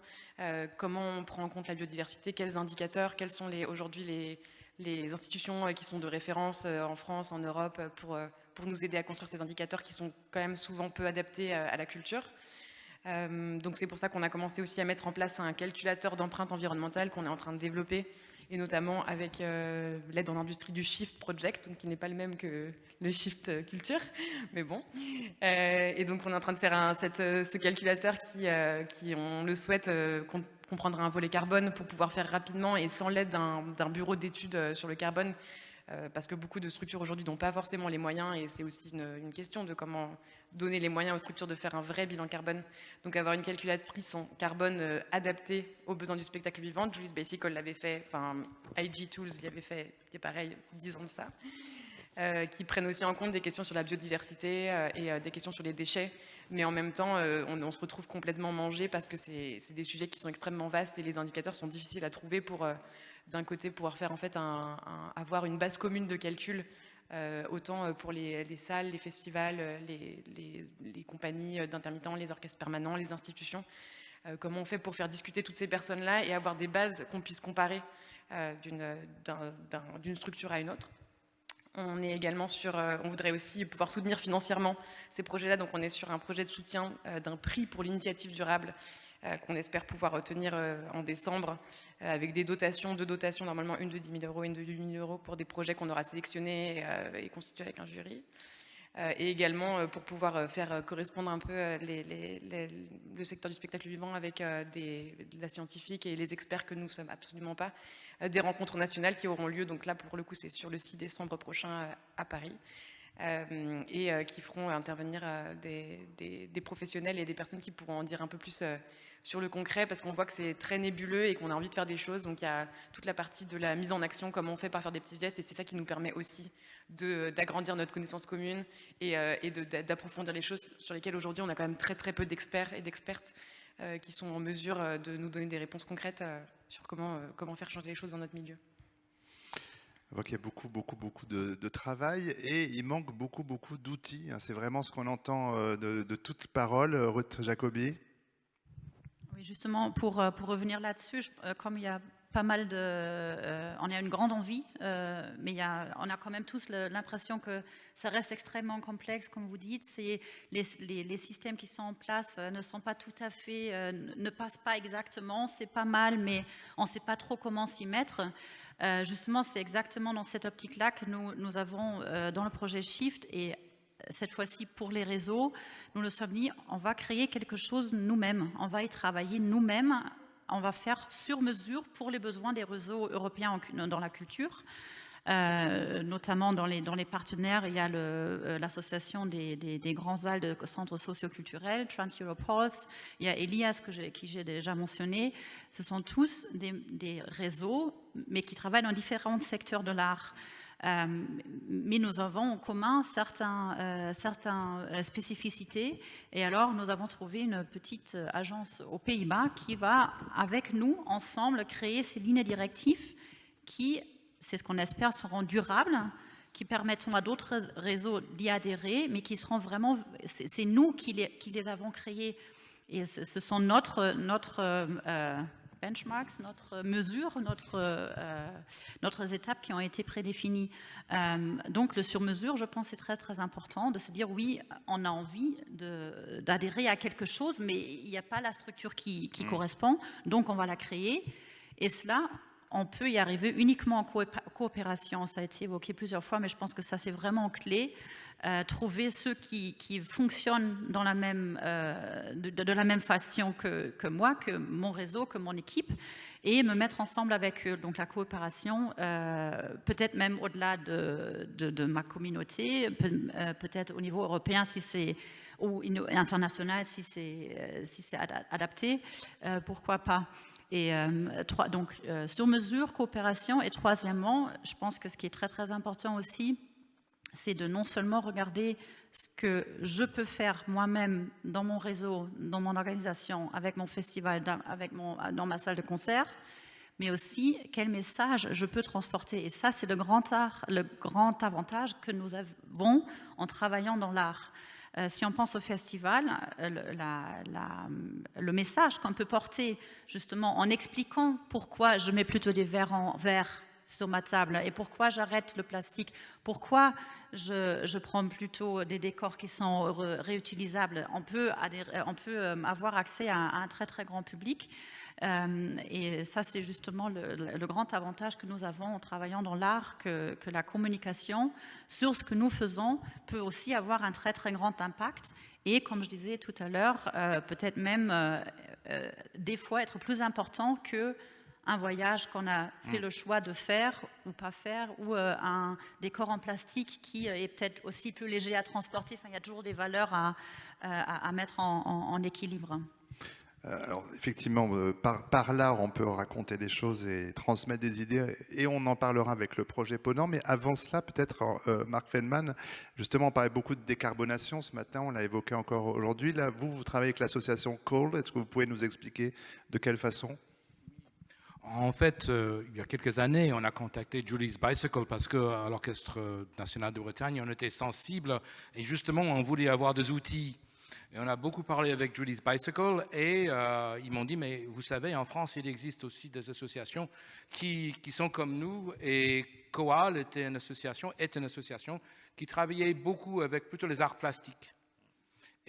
Comment on prend en compte la biodiversité? Quels indicateurs? Quels sont aujourd'hui les institutions qui sont de référence en France, en Europe, pour nous aider à construire ces indicateurs qui sont quand même souvent peu adaptés à la culture? Donc c'est pour ça qu'on a commencé aussi à mettre en place un calculateur d'empreinte environnementale qu'on est en train de développer, et notamment avec l'aide dans l'industrie du Shift Project, donc qui n'est pas le même que le Shift Culture, mais bon. Et donc on est en train de faire ce calculateur qui, on le souhaite, comprendra un volet carbone pour pouvoir faire rapidement et sans l'aide d'un bureau d'études sur le carbone, parce que beaucoup de structures aujourd'hui n'ont pas forcément les moyens, et c'est aussi une question de comment donner les moyens aux structures de faire un vrai bilan carbone. Donc avoir une calculatrice en carbone adaptée aux besoins du spectacle vivant. Julie's Bicycle l'avait fait, enfin IG Tools y avait fait, il y a pareil, 10 ans de ça, qui prennent aussi en compte des questions sur la biodiversité et des questions sur les déchets, mais en même temps on se retrouve complètement mangé parce que c'est des sujets qui sont extrêmement vastes et les indicateurs sont difficiles à trouver pour d'un côté pouvoir faire en fait avoir une base commune de calcul, autant pour les salles, les festivals, les compagnies d'intermittents, les orchestres permanents, les institutions. Comment on fait pour faire discuter toutes ces personnes-là et avoir des bases qu'on puisse comparer d'une structure à une autre. On est également on voudrait aussi pouvoir soutenir financièrement ces projets-là, donc on est sur un projet de soutien d'un prix pour l'initiative durable qu'on espère pouvoir obtenir en décembre, avec deux dotations, normalement une de 10 000 € et une de 8 000 € pour des projets qu'on aura sélectionnés et constitués avec un jury. Et également pour pouvoir faire correspondre un peu le secteur du spectacle vivant avec la scientifique et les experts que nous ne sommes absolument pas, des rencontres nationales qui auront lieu, donc là pour le coup c'est sur le 6 décembre prochain à Paris, et qui feront intervenir des professionnels et des personnes qui pourront en dire un peu plus sur le concret, parce qu'on voit que c'est très nébuleux et qu'on a envie de faire des choses. Donc il y a toute la partie de la mise en action, comment on fait par faire des petits gestes, et c'est ça qui nous permet aussi d'agrandir notre connaissance commune et d'approfondir les choses sur lesquelles aujourd'hui on a quand même très très peu d'experts et d'expertes qui sont en mesure de nous donner des réponses concrètes sur comment faire changer les choses dans notre milieu. Donc il y a beaucoup de travail et il manque beaucoup d'outils. C'est vraiment ce qu'on entend de toute parole. Ruth Jacobi. Oui, justement, pour revenir là-dessus, comme il y a pas mal on a une grande envie, mais on a quand même tous l'impression que ça reste extrêmement complexe, comme vous dites. Les systèmes qui sont en place ne sont pas tout à fait, ne passent pas exactement. C'est pas mal, mais on ne sait pas trop comment s'y mettre. Justement, c'est exactement dans cette optique-là que nous avons dans le projet Shift, et cette fois-ci pour les réseaux, nous nous sommes dit, on va créer quelque chose nous-mêmes, on va y travailler nous-mêmes, on va faire sur mesure pour les besoins des réseaux européens dans la culture. Notamment dans les partenaires, il y a l'association des grands halles de centres socioculturels, Trans-Europe Halls, il y a Elias, qui j'ai déjà mentionné. Ce sont tous des réseaux, mais qui travaillent dans différents secteurs de l'art. Mais nous avons en commun certaines spécificités, et alors nous avons trouvé une petite agence aux Pays-Bas qui va, avec nous, ensemble, créer ces lignes directives qui, c'est ce qu'on espère, seront durables, qui permettront à d'autres réseaux d'y adhérer, mais qui seront vraiment, c'est nous qui les avons créés, et ce sont notre benchmarks, notre mesure, notre étapes qui ont été prédéfinies. Donc le sur-mesure, je pense, c'est très très important de se dire oui, on a envie d'adhérer à quelque chose, mais il n'y a pas la structure qui correspond, donc on va la créer. Et cela, on peut y arriver uniquement en coopération. Ça a été évoqué plusieurs fois, mais je pense que ça c'est vraiment clé. Trouver ceux qui fonctionnent dans la même, de la même façon que moi, que mon réseau, que mon équipe, et me mettre ensemble avec eux. Donc la coopération, peut-être même au-delà de ma communauté, peut-être au niveau européen si c'est, ou international si c'est adapté, pourquoi pas. Et donc sur mesure, coopération, et troisièmement, je pense que ce qui est très très important aussi, c'est de non seulement regarder ce que je peux faire moi-même dans mon réseau, dans mon organisation, avec mon festival, dans ma salle de concert, mais aussi quel message je peux transporter. Et ça, c'est le grand avantage que nous avons en travaillant dans l'art. Si on pense au festival, le message qu'on peut porter justement en expliquant pourquoi je mets plutôt des verres en verre sur ma table et pourquoi j'arrête le plastique, pourquoi je prends plutôt des décors qui sont réutilisables. On peut avoir accès à un très très grand public. Et ça, c'est justement le grand avantage que nous avons en travaillant dans l'art, que la communication sur ce que nous faisons peut aussi avoir un très très grand impact et, comme je disais tout à l'heure, peut-être même des fois être plus important qu'un voyage qu'on a fait le choix de faire ou pas faire, ou un décor en plastique qui est peut-être aussi plus léger à transporter. Enfin, il y a toujours des valeurs à mettre en équilibre. Alors, effectivement, par l'art, on peut raconter des choses et transmettre des idées, et on en parlera avec le projet Ponant. Mais avant cela, peut-être, Marc Feldman, justement, on parlait beaucoup de décarbonation ce matin, on l'a évoqué encore aujourd'hui. Là, vous travaillez avec l'association Cold. Est-ce que vous pouvez nous expliquer de quelle façon ? En fait, il y a quelques années, on a contacté Julie's Bicycle parce qu'à l'Orchestre national de Bretagne, on était sensible et justement, on voulait avoir des outils. Et on a beaucoup parlé avec Julie's Bicycle et ils m'ont dit, mais vous savez, en France, il existe aussi des associations qui sont comme nous, et Coal est une association qui travaillait beaucoup avec plutôt les arts plastiques.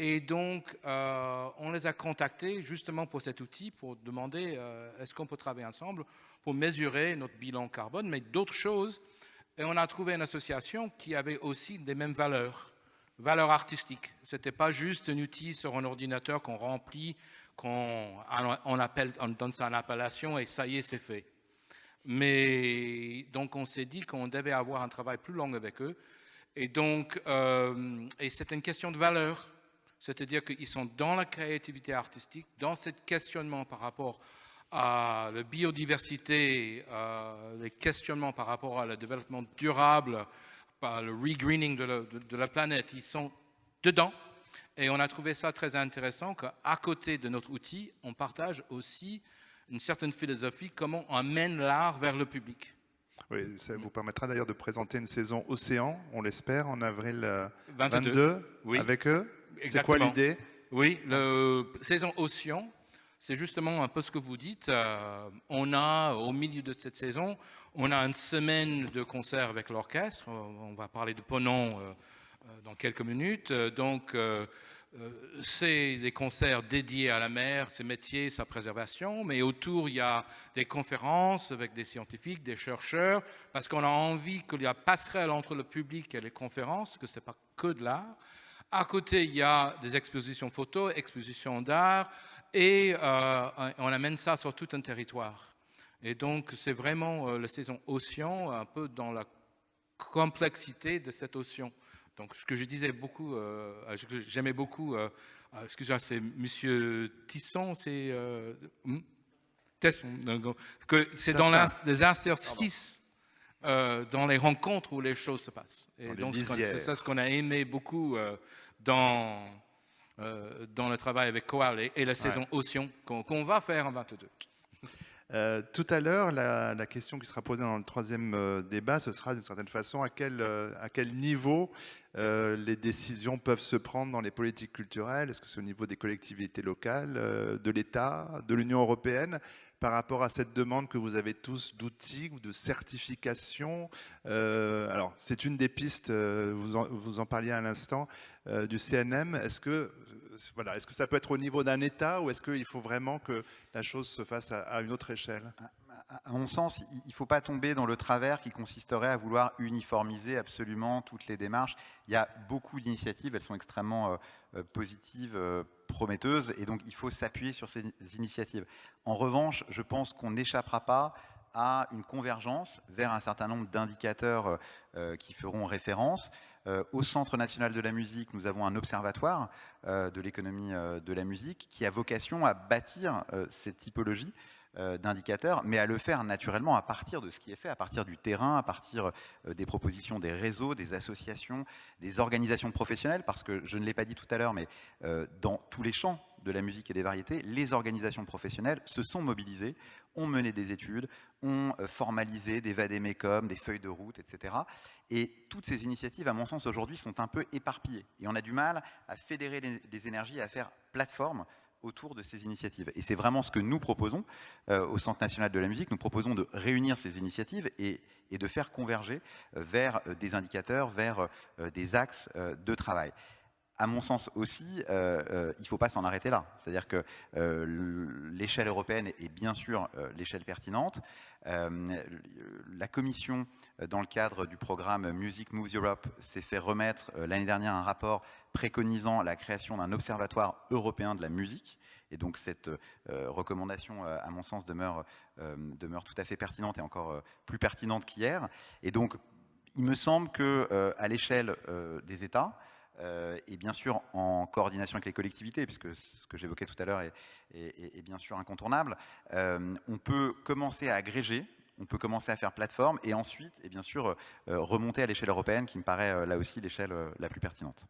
Et donc, on les a contactés justement pour cet outil, pour demander est-ce qu'on peut travailler ensemble pour mesurer notre bilan carbone, mais d'autres choses. Et on a trouvé une association qui avait aussi les mêmes valeurs artistiques. Ce n'était pas juste un outil sur un ordinateur qu'on remplit, on donne ça en appellation et ça y est, c'est fait. Mais donc, on s'est dit qu'on devait avoir un travail plus long avec eux. Et donc, et c'est une question de valeur. C'est-à-dire qu'ils sont dans la créativité artistique, dans ce questionnement par rapport à la biodiversité, les questionnements par rapport à le développement durable, par le regreening de la planète. Ils sont dedans. Et on a trouvé ça très intéressant qu'à côté de notre outil, on partage aussi une certaine philosophie, comment on amène l'art vers le public. Oui, ça vous permettra d'ailleurs de présenter une saison Océan, on l'espère, en avril 22 oui. Avec eux. C'est quoi l'idée ? Oui, la saison Océan, c'est justement un peu ce que vous dites. On a, au milieu de cette saison, on a une semaine de concerts avec l'orchestre. On va parler de Ponant dans quelques minutes. Donc, c'est des concerts dédiés à la mer, ses métiers, sa préservation, mais autour, il y a des conférences avec des scientifiques, des chercheurs, parce qu'on a envie qu'il y ait passerelle entre le public et les conférences, que ce n'est pas que de l'art. À côté, il y a des expositions photos, expositions d'art, et on amène ça sur tout un territoire. Et donc, c'est vraiment la saison Océan, un peu dans la complexité de cette océan. Donc, ce que je disais beaucoup, j'aimais beaucoup, excusez-moi, c'est Monsieur Tisson, c'est Tesson, que c'est dans les interstices, dans les rencontres où les choses se passent. Et donc, c'est ça ce qu'on a aimé beaucoup dans le travail avec Coal et la saison Océan qu'on va faire en 22. Tout à l'heure, la question qui sera posée dans le troisième débat, ce sera d'une certaine façon à quel niveau les décisions peuvent se prendre dans les politiques culturelles. Est-ce que c'est au niveau des collectivités locales, de l'État, de l'Union européenne, par rapport à cette demande que vous avez tous d'outils ou de certification? Alors, c'est une des pistes, vous en parliez à l'instant, du CNM. Est-ce que ça peut être au niveau d'un État ou est-ce qu'il faut vraiment que la chose se fasse à une autre échelle? À mon sens, il ne faut pas tomber dans le travers qui consisterait à vouloir uniformiser absolument toutes les démarches. Il y a beaucoup d'initiatives, elles sont extrêmement positives, prometteuses, et donc il faut s'appuyer sur ces initiatives. En revanche, je pense qu'on n'échappera pas à une convergence vers un certain nombre d'indicateurs qui feront référence. Au Centre national de la musique, nous avons un observatoire de l'économie de la musique qui a vocation à bâtir cette typologie d'indicateurs, mais à le faire naturellement à partir de ce qui est fait, à partir du terrain, à partir des propositions des réseaux, des associations, des organisations professionnelles, parce que je ne l'ai pas dit tout à l'heure, mais dans tous les champs de la musique et des variétés, les organisations professionnelles se sont mobilisées, ont mené des études, ont formalisé des vade-mecum, des feuilles de route, etc. Et toutes ces initiatives, à mon sens, aujourd'hui, sont un peu éparpillées. Et on a du mal à fédérer les énergies, à faire plateforme autour de ces initiatives. Et c'est vraiment ce que nous proposons au Centre national de la musique. Nous proposons de réunir ces initiatives et de faire converger vers des indicateurs, vers des axes de travail. À mon sens aussi, il ne faut pas s'en arrêter là. C'est-à-dire que l'échelle européenne est bien sûr l'échelle pertinente. La Commission, dans le cadre du programme Music Moves Europe, s'est fait remettre l'année dernière un rapport préconisant la création d'un observatoire européen de la musique. Et donc cette recommandation, à mon sens, demeure tout à fait pertinente et encore plus pertinente qu'hier. Et donc, il me semble qu'à l'échelle des États, et bien sûr en coordination avec les collectivités, puisque ce que j'évoquais tout à l'heure est bien sûr incontournable, on peut commencer à agréger, on peut commencer à faire plateforme, et ensuite, et bien sûr, remonter à l'échelle européenne, qui me paraît là aussi l'échelle la plus pertinente.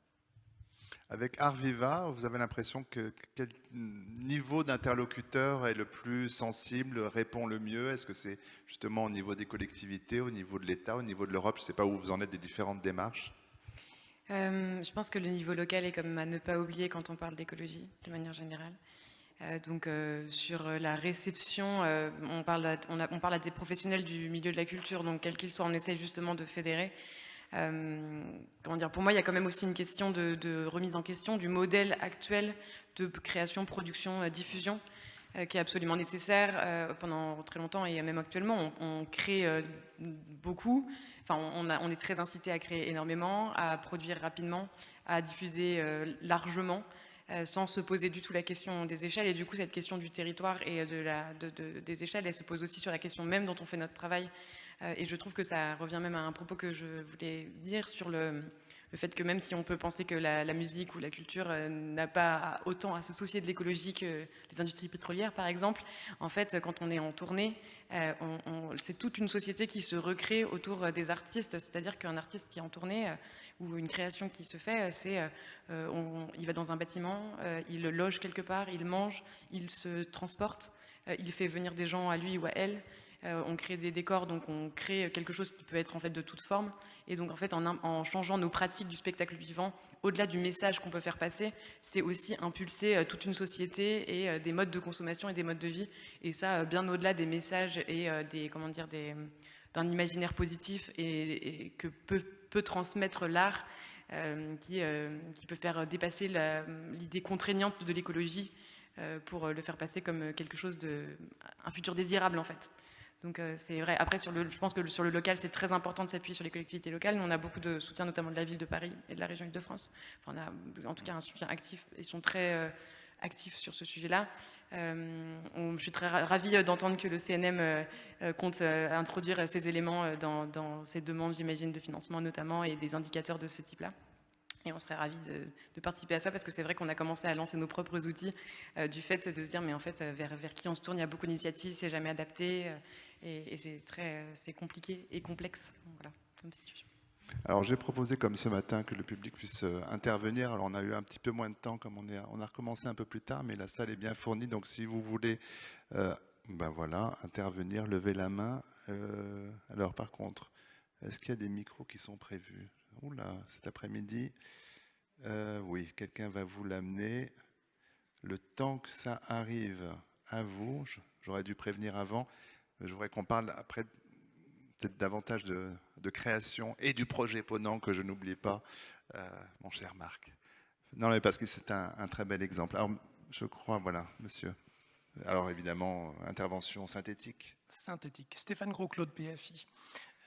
Avec Art Viva, vous avez l'impression que quel niveau d'interlocuteur est le plus sensible, répond le mieux? Est-ce que c'est justement au niveau des collectivités, au niveau de l'État, au niveau de l'Europe? Je ne sais pas où vous en êtes des différentes démarches. Je pense que le niveau local est comme à ne pas oublier quand on parle d'écologie, de manière générale. Donc sur la réception, on parle à des professionnels du milieu de la culture, donc quel qu'il soit, on essaie justement de fédérer. Comment dire, pour moi, il y a quand même aussi une question de remise en question du modèle actuel de création, production, diffusion, qui est absolument nécessaire pendant très longtemps et même actuellement. On crée beaucoup. Enfin, on est très incité à créer énormément, à produire rapidement, à diffuser largement, sans se poser du tout la question des échelles. Et du coup, cette question du territoire et des échelles, elle se pose aussi sur la question même dont on fait notre travail. Et je trouve que ça revient même à un propos que je voulais dire sur le fait que même si on peut penser que la musique ou la culture n'a pas autant à se soucier de l'écologie que les industries pétrolières, par exemple, en fait, quand on est en tournée, c'est toute une société qui se recrée autour des artistes. C'est-à-dire qu'un artiste qui est en tournée ou une création qui se fait, il va dans un bâtiment, il loge quelque part, il mange, il se transporte, il fait venir des gens à lui ou à elle. On crée des décors, donc on crée quelque chose qui peut être en fait de toute forme. Et donc en fait, en changeant nos pratiques du spectacle vivant, au-delà du message qu'on peut faire passer, c'est aussi impulser toute une société et des modes de consommation et des modes de vie. Et ça, bien au-delà des messages et d'un imaginaire positif et que peut transmettre l'art. qui peut faire dépasser l'idée contraignante de l'écologie pour le faire passer comme quelque chose un futur désirable en fait. Donc c'est vrai. Après, je pense que sur le local, c'est très important de s'appuyer sur les collectivités locales. Nous, on a beaucoup de soutien, notamment de la ville de Paris et de la région Île-de-France. Enfin, on a en tout cas un soutien actif. Ils sont très actifs sur ce sujet-là. Je suis très ravie d'entendre que le CNM compte introduire ces éléments dans ces demandes, j'imagine, de financement notamment, et des indicateurs de ce type-là. Et on serait ravis de participer à ça, parce que c'est vrai qu'on a commencé à lancer nos propres outils du fait de se dire, mais en fait, vers qui on se tourne, il y a beaucoup d'initiatives, c'est jamais adapté, et c'est compliqué et complexe. Voilà, comme situation. Alors j'ai proposé comme ce matin que le public puisse intervenir. Alors on a eu un petit peu moins de temps, comme on a recommencé un peu plus tard, mais la salle est bien fournie. Donc si vous voulez ben voilà, intervenir, lever la main. Alors par contre, est-ce qu'il y a des micros qui sont prévus? Oula, cet après-midi. Oui, quelqu'un va vous l'amener. Le temps que ça arrive à vous, j'aurais dû prévenir avant. Je voudrais qu'on parle après peut-être davantage de création et du projet Ponant, que je n'oublie pas, mon cher Marc. Non, mais parce que c'est un très bel exemple. Alors, je crois, voilà, monsieur. Alors, évidemment, intervention synthétique. Synthétique. Stéphane Gros-Claude, BFI.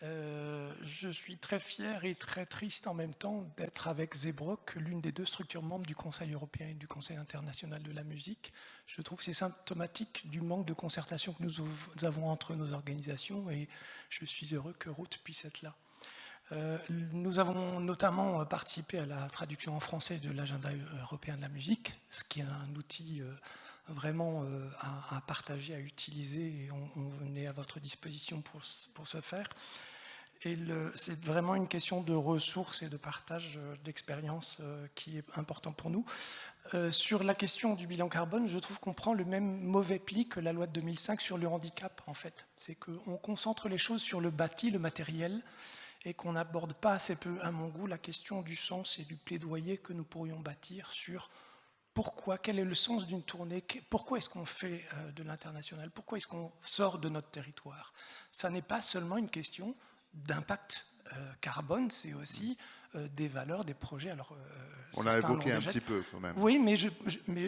Je suis très fier et très triste en même temps d'être avec Zebrock, l'une des deux structures membres du Conseil européen et du Conseil international de la musique. Je trouve que c'est symptomatique du manque de concertation que nous avons entre nos organisations, et je suis heureux que Ruth puisse être là. Nous avons notamment participé à la traduction en français de l'agenda européen de la musique, ce qui est un outil vraiment à partager, à utiliser, et on est à votre disposition pour ce faire. Et c'est vraiment une question de ressources et de partage d'expériences qui est important pour nous. Sur la question du bilan carbone, je trouve qu'on prend le même mauvais pli que la loi de 2005 sur le handicap, en fait. C'est qu'on concentre les choses sur le bâti, le matériel, et qu'on n'aborde pas assez peu, à mon goût, la question du sens et du plaidoyer que nous pourrions bâtir sur pourquoi, quel est le sens d'une tournée, pourquoi est-ce qu'on fait de l'international, pourquoi est-ce qu'on sort de notre territoire. Ça n'est pas seulement une question d'impact carbone, c'est aussi des valeurs, des projets. Alors, on l'a évoqué un petit peu quand même. Oui, mais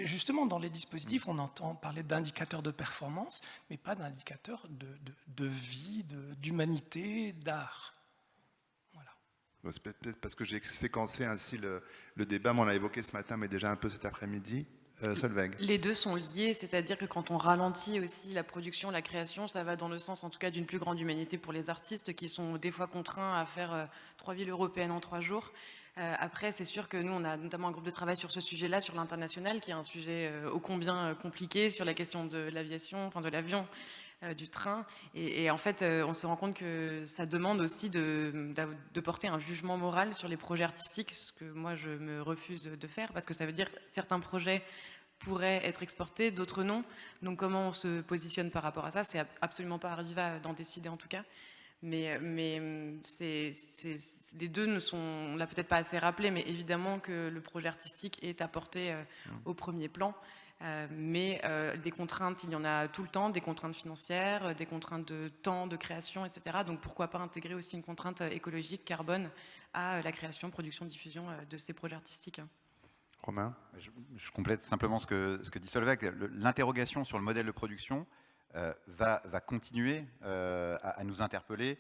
justement, dans les dispositifs, on entend parler d'indicateurs de performance, mais pas d'indicateurs de vie, d'humanité, d'art. C'est peut-être parce que j'ai séquencé ainsi le débat, mais on l'a évoqué ce matin, mais déjà un peu cet après-midi. Solveig. Les deux sont liés, c'est-à-dire que quand on ralentit aussi la production, la création, ça va dans le sens en tout cas d'une plus grande humanité pour les artistes qui sont des fois contraints à faire 3 villes européennes en 3 jours. Après, c'est sûr que nous, on a notamment un groupe de travail sur ce sujet-là, sur l'international, qui est un sujet ô combien compliqué, sur la question de l'aviation, enfin de l'avion, du train. Et en fait, on se rend compte que ça demande aussi de porter un jugement moral sur les projets artistiques, ce que moi, je me refuse de faire, parce que ça veut dire que certains projets pourraient être exportés, d'autres non. Donc comment on se positionne par rapport à ça, c'est absolument pas Arriva d'en décider en tout cas. Mais les deux on l'a peut-être pas assez rappelé, mais évidemment que le projet artistique est apporté au premier plan. Mais des contraintes, il y en a tout le temps, des contraintes financières, des contraintes de temps, de création, etc. Donc pourquoi pas intégrer aussi une contrainte écologique, carbone, à la création, production, diffusion de ces projets artistiques. Romain ? Je complète simplement ce que dit Solveig. L'interrogation sur le modèle de production va continuer à nous interpeller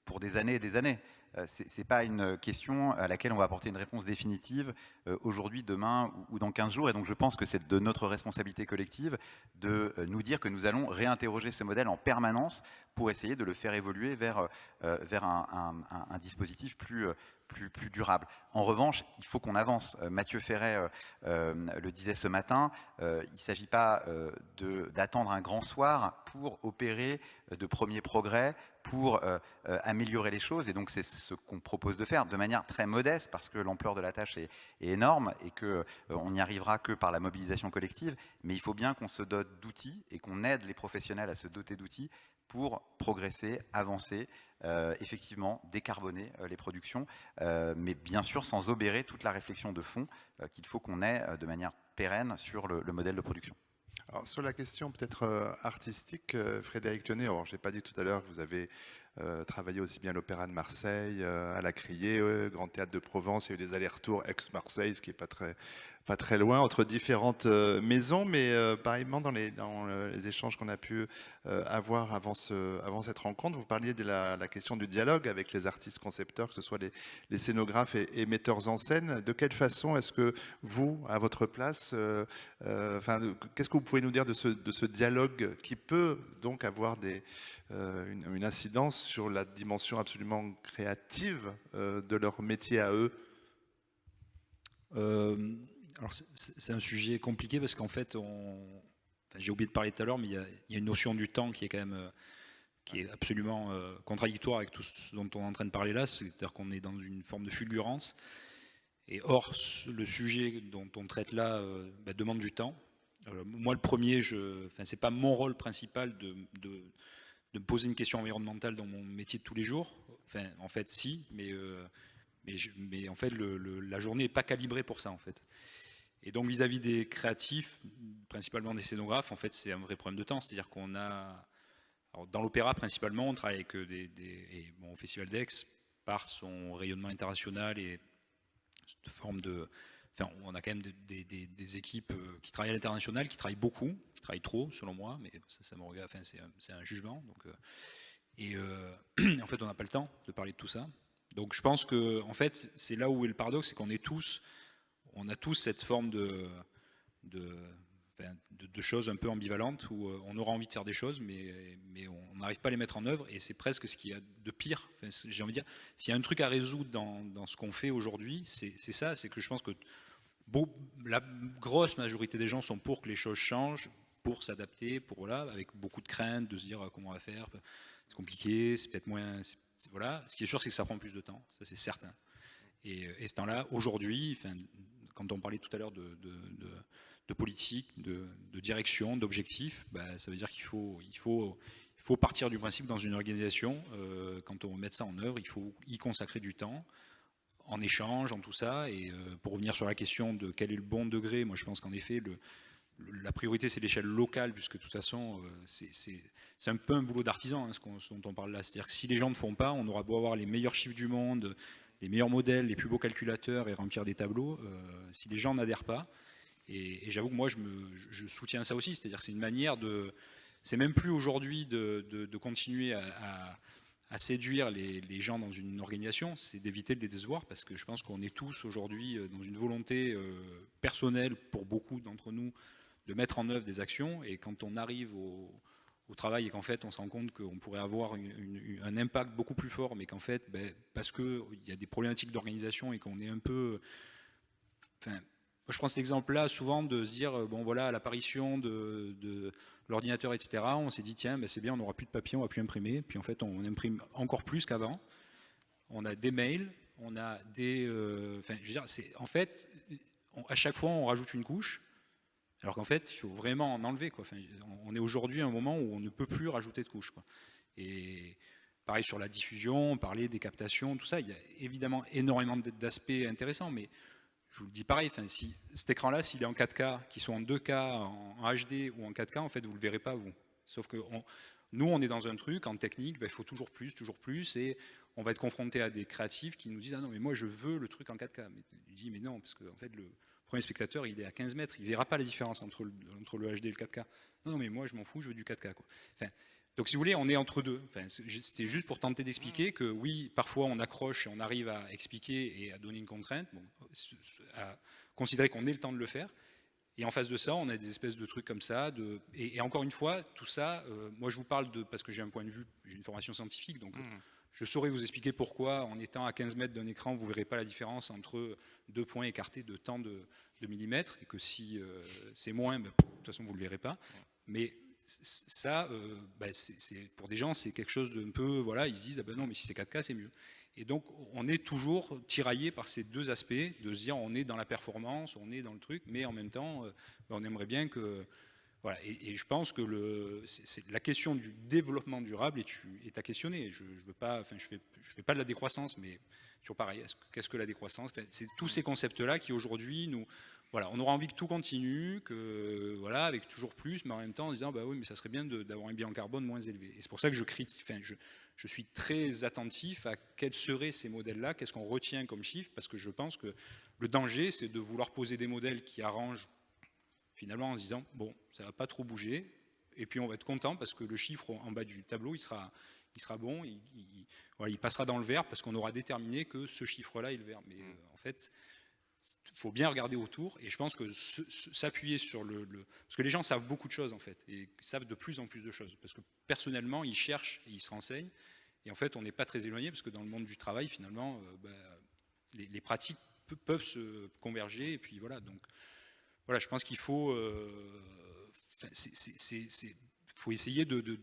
pour des années et des années. Ce n'est pas une question à laquelle on va apporter une réponse définitive aujourd'hui, demain ou dans 15 jours. Et donc je pense que c'est de notre responsabilité collective de nous dire que nous allons réinterroger ce modèle en permanence pour essayer de le faire évoluer vers un dispositif plus durable. En revanche, il faut qu'on avance. Mathieu Ferret le disait ce matin, il ne s'agit pas d'attendre un grand soir pour opérer de premiers progrès, pour améliorer les choses. Et donc c'est ce qu'on propose de faire de manière très modeste, parce que l'ampleur de la tâche est énorme et qu'on n'y arrivera que par la mobilisation collective. Mais il faut bien qu'on se dote d'outils et qu'on aide les professionnels à se doter d'outils pour progresser, avancer, effectivement décarboner les productions, mais bien sûr sans obérer toute la réflexion de fond qu'il faut qu'on ait de manière pérenne sur le modèle de production. Alors, sur la question peut-être artistique, Frédéric Lyonnais, alors je n'ai pas dit tout à l'heure que vous avez travaillé aussi bien à l'Opéra de Marseille, à la Criée, Grand Théâtre de Provence. Il y a eu des allers-retours ex-Marseille, ce qui n'est pas très loin, entre différentes maisons, mais pareillement dans les échanges qu'on a pu avoir avant cette rencontre, vous parliez de la question du dialogue avec les artistes concepteurs, que ce soit les scénographes et metteurs en scène. De quelle façon est-ce que vous, à votre place, qu'est-ce que vous pouvez nous dire de ce dialogue qui peut donc avoir une incidence sur la dimension absolument créative de leur métier à eux? Alors c'est un sujet compliqué parce qu'en fait, j'ai oublié de parler tout à l'heure, mais il y a une notion du temps qui est quand même qui est absolument contradictoire avec tout ce dont on est en train de parler là, c'est-à-dire qu'on est dans une forme de fulgurance. Et or, le sujet dont on traite là demande du temps. Moi, le premier, c'est pas mon rôle principal de me poser une question environnementale dans mon métier de tous les jours. Enfin, en fait, si, mais en fait, la journée n'est pas calibrée pour ça, en fait. Et donc, vis-à-vis des créatifs, principalement des scénographes, en fait, c'est un vrai problème de temps. C'est-à-dire qu'on a... Alors, dans l'opéra, principalement, on travaille avec au Festival d'Aix, par son rayonnement international et cette forme de... Enfin, on a quand même des équipes qui travaillent à l'international, qui travaillent beaucoup, qui travaillent trop, selon moi, mais ça me regarde, enfin, c'est un jugement. Donc, en fait, on n'a pas le temps de parler de tout ça. Donc je pense que en fait, c'est là où est le paradoxe, c'est qu'on on a tous cette forme de choses un peu ambivalentes où on aura envie de faire des choses, mais on n'arrive pas à les mettre en œuvre, et c'est presque ce qu'il y a de pire. Enfin, j'ai envie de dire, s'il y a un truc à résoudre dans ce qu'on fait aujourd'hui, c'est ça, c'est que je pense que la grosse majorité des gens sont pour que les choses changent, pour s'adapter, avec beaucoup de crainte de se dire comment on va faire, c'est compliqué, c'est peut-être moins... Voilà. Ce qui est sûr, c'est que ça prend plus de temps, ça c'est certain. Et ce temps-là, aujourd'hui, quand on parlait tout à l'heure de politique, de direction, d'objectifs, ça veut dire qu'il faut partir du principe dans une organisation, quand on met ça en œuvre, il faut y consacrer du temps, en échange, en tout ça. Et pour revenir sur la question de quel est le bon degré, moi je pense qu'en effet, la priorité, c'est l'échelle locale, puisque de toute façon, c'est un peu un boulot d'artisan, ce dont on parle là. C'est-à-dire que si les gens ne font pas, on aura beau avoir les meilleurs chiffres du monde, les meilleurs modèles, les plus beaux calculateurs et remplir des tableaux, si les gens n'adhèrent pas. Et j'avoue que moi, je soutiens ça aussi. C'est-à-dire que c'est une manière de... C'est même plus aujourd'hui de continuer à séduire les gens dans une organisation, c'est d'éviter de les décevoir, parce que je pense qu'on est tous aujourd'hui dans une volonté personnelle, pour beaucoup d'entre nous, de mettre en œuvre des actions, et quand on arrive au travail et qu'en fait on se rend compte qu'on pourrait avoir un impact beaucoup plus fort, mais qu'en fait, parce qu'il y a des problématiques d'organisation et qu'on est un peu... Enfin, moi je prends cet exemple-là souvent de se dire, bon voilà, à l'apparition de l'ordinateur, etc., on s'est dit, tiens, c'est bien, on n'aura plus de papier, on ne va plus imprimer, puis en fait on imprime encore plus qu'avant, on a des mails, on a des... je veux dire, en fait, à chaque fois on rajoute une couche, alors qu'en fait, il faut vraiment en enlever, quoi. Enfin, on est aujourd'hui à un moment où on ne peut plus rajouter de couches, quoi. Et pareil sur la diffusion, parler des captations, tout ça, il y a évidemment énormément d'aspects intéressants, mais je vous le dis pareil, si cet écran-là, s'il est en 4K, qu'il soit en 2K, en HD ou en 4K, en fait, vous ne le verrez pas, vous. Sauf que nous, on est dans un truc, en technique, il faut toujours plus, et on va être confronté à des créatifs qui nous disent, ah non, mais moi, je veux le truc en 4K. Mais je dis, mais non, parce que en fait, le premier spectateur, il est à 15 mètres, il ne verra pas la différence entre le HD et le 4K. Non, mais moi, je m'en fous, je veux du 4K, quoi. Donc, si vous voulez, on est entre deux. C'était juste pour tenter d'expliquer que oui, parfois, on accroche et on arrive à expliquer et à donner une contrainte, à considérer qu'on ait le temps de le faire. Et en face de ça, on a des espèces de trucs comme ça. Et encore une fois, tout ça, moi, je vous parle parce que j'ai un point de vue, j'ai une formation scientifique, donc... Je saurais vous expliquer pourquoi, en étant à 15 mètres d'un écran, vous ne verrez pas la différence entre deux points écartés de tant de millimètres, et que si c'est moins, de toute façon, vous ne le verrez pas. Mais ça, pour des gens, c'est quelque chose d'un peu, voilà, ils se disent, non, mais si c'est 4K, c'est mieux. Et donc, on est toujours tiraillé par ces deux aspects, de se dire, on est dans la performance, on est dans le truc, mais en même temps, on aimerait bien que... Voilà, et je pense que la question du développement durable est à questionner. Je fais pas de la décroissance, mais toujours pareil. Qu'est-ce que la décroissance? C'est tous ces concepts-là qui aujourd'hui voilà, on aura envie que tout continue, que voilà, avec toujours plus, mais en même temps en disant bah oui, mais ça serait bien d'avoir un bilan carbone moins élevé. Et c'est pour ça que je suis très attentif à quels seraient ces modèles-là, qu'est-ce qu'on retient comme chiffre, parce que je pense que le danger, c'est de vouloir poser des modèles qui arrangent finalement en se disant bon, ça va pas trop bouger, et puis on va être content parce que le chiffre en bas du tableau, il sera bon, il passera dans le vert parce qu'on aura déterminé que ce chiffre-là est le vert. Mais en fait, il faut bien regarder autour, et je pense que s'appuyer sur parce que les gens savent beaucoup de choses en fait, et savent de plus en plus de choses, parce que personnellement, ils cherchent et ils se renseignent, et en fait, on n'est pas très éloigné, parce que dans le monde du travail, finalement, les pratiques peuvent se converger, et puis voilà, donc voilà, je pense qu'il faut, faut essayer de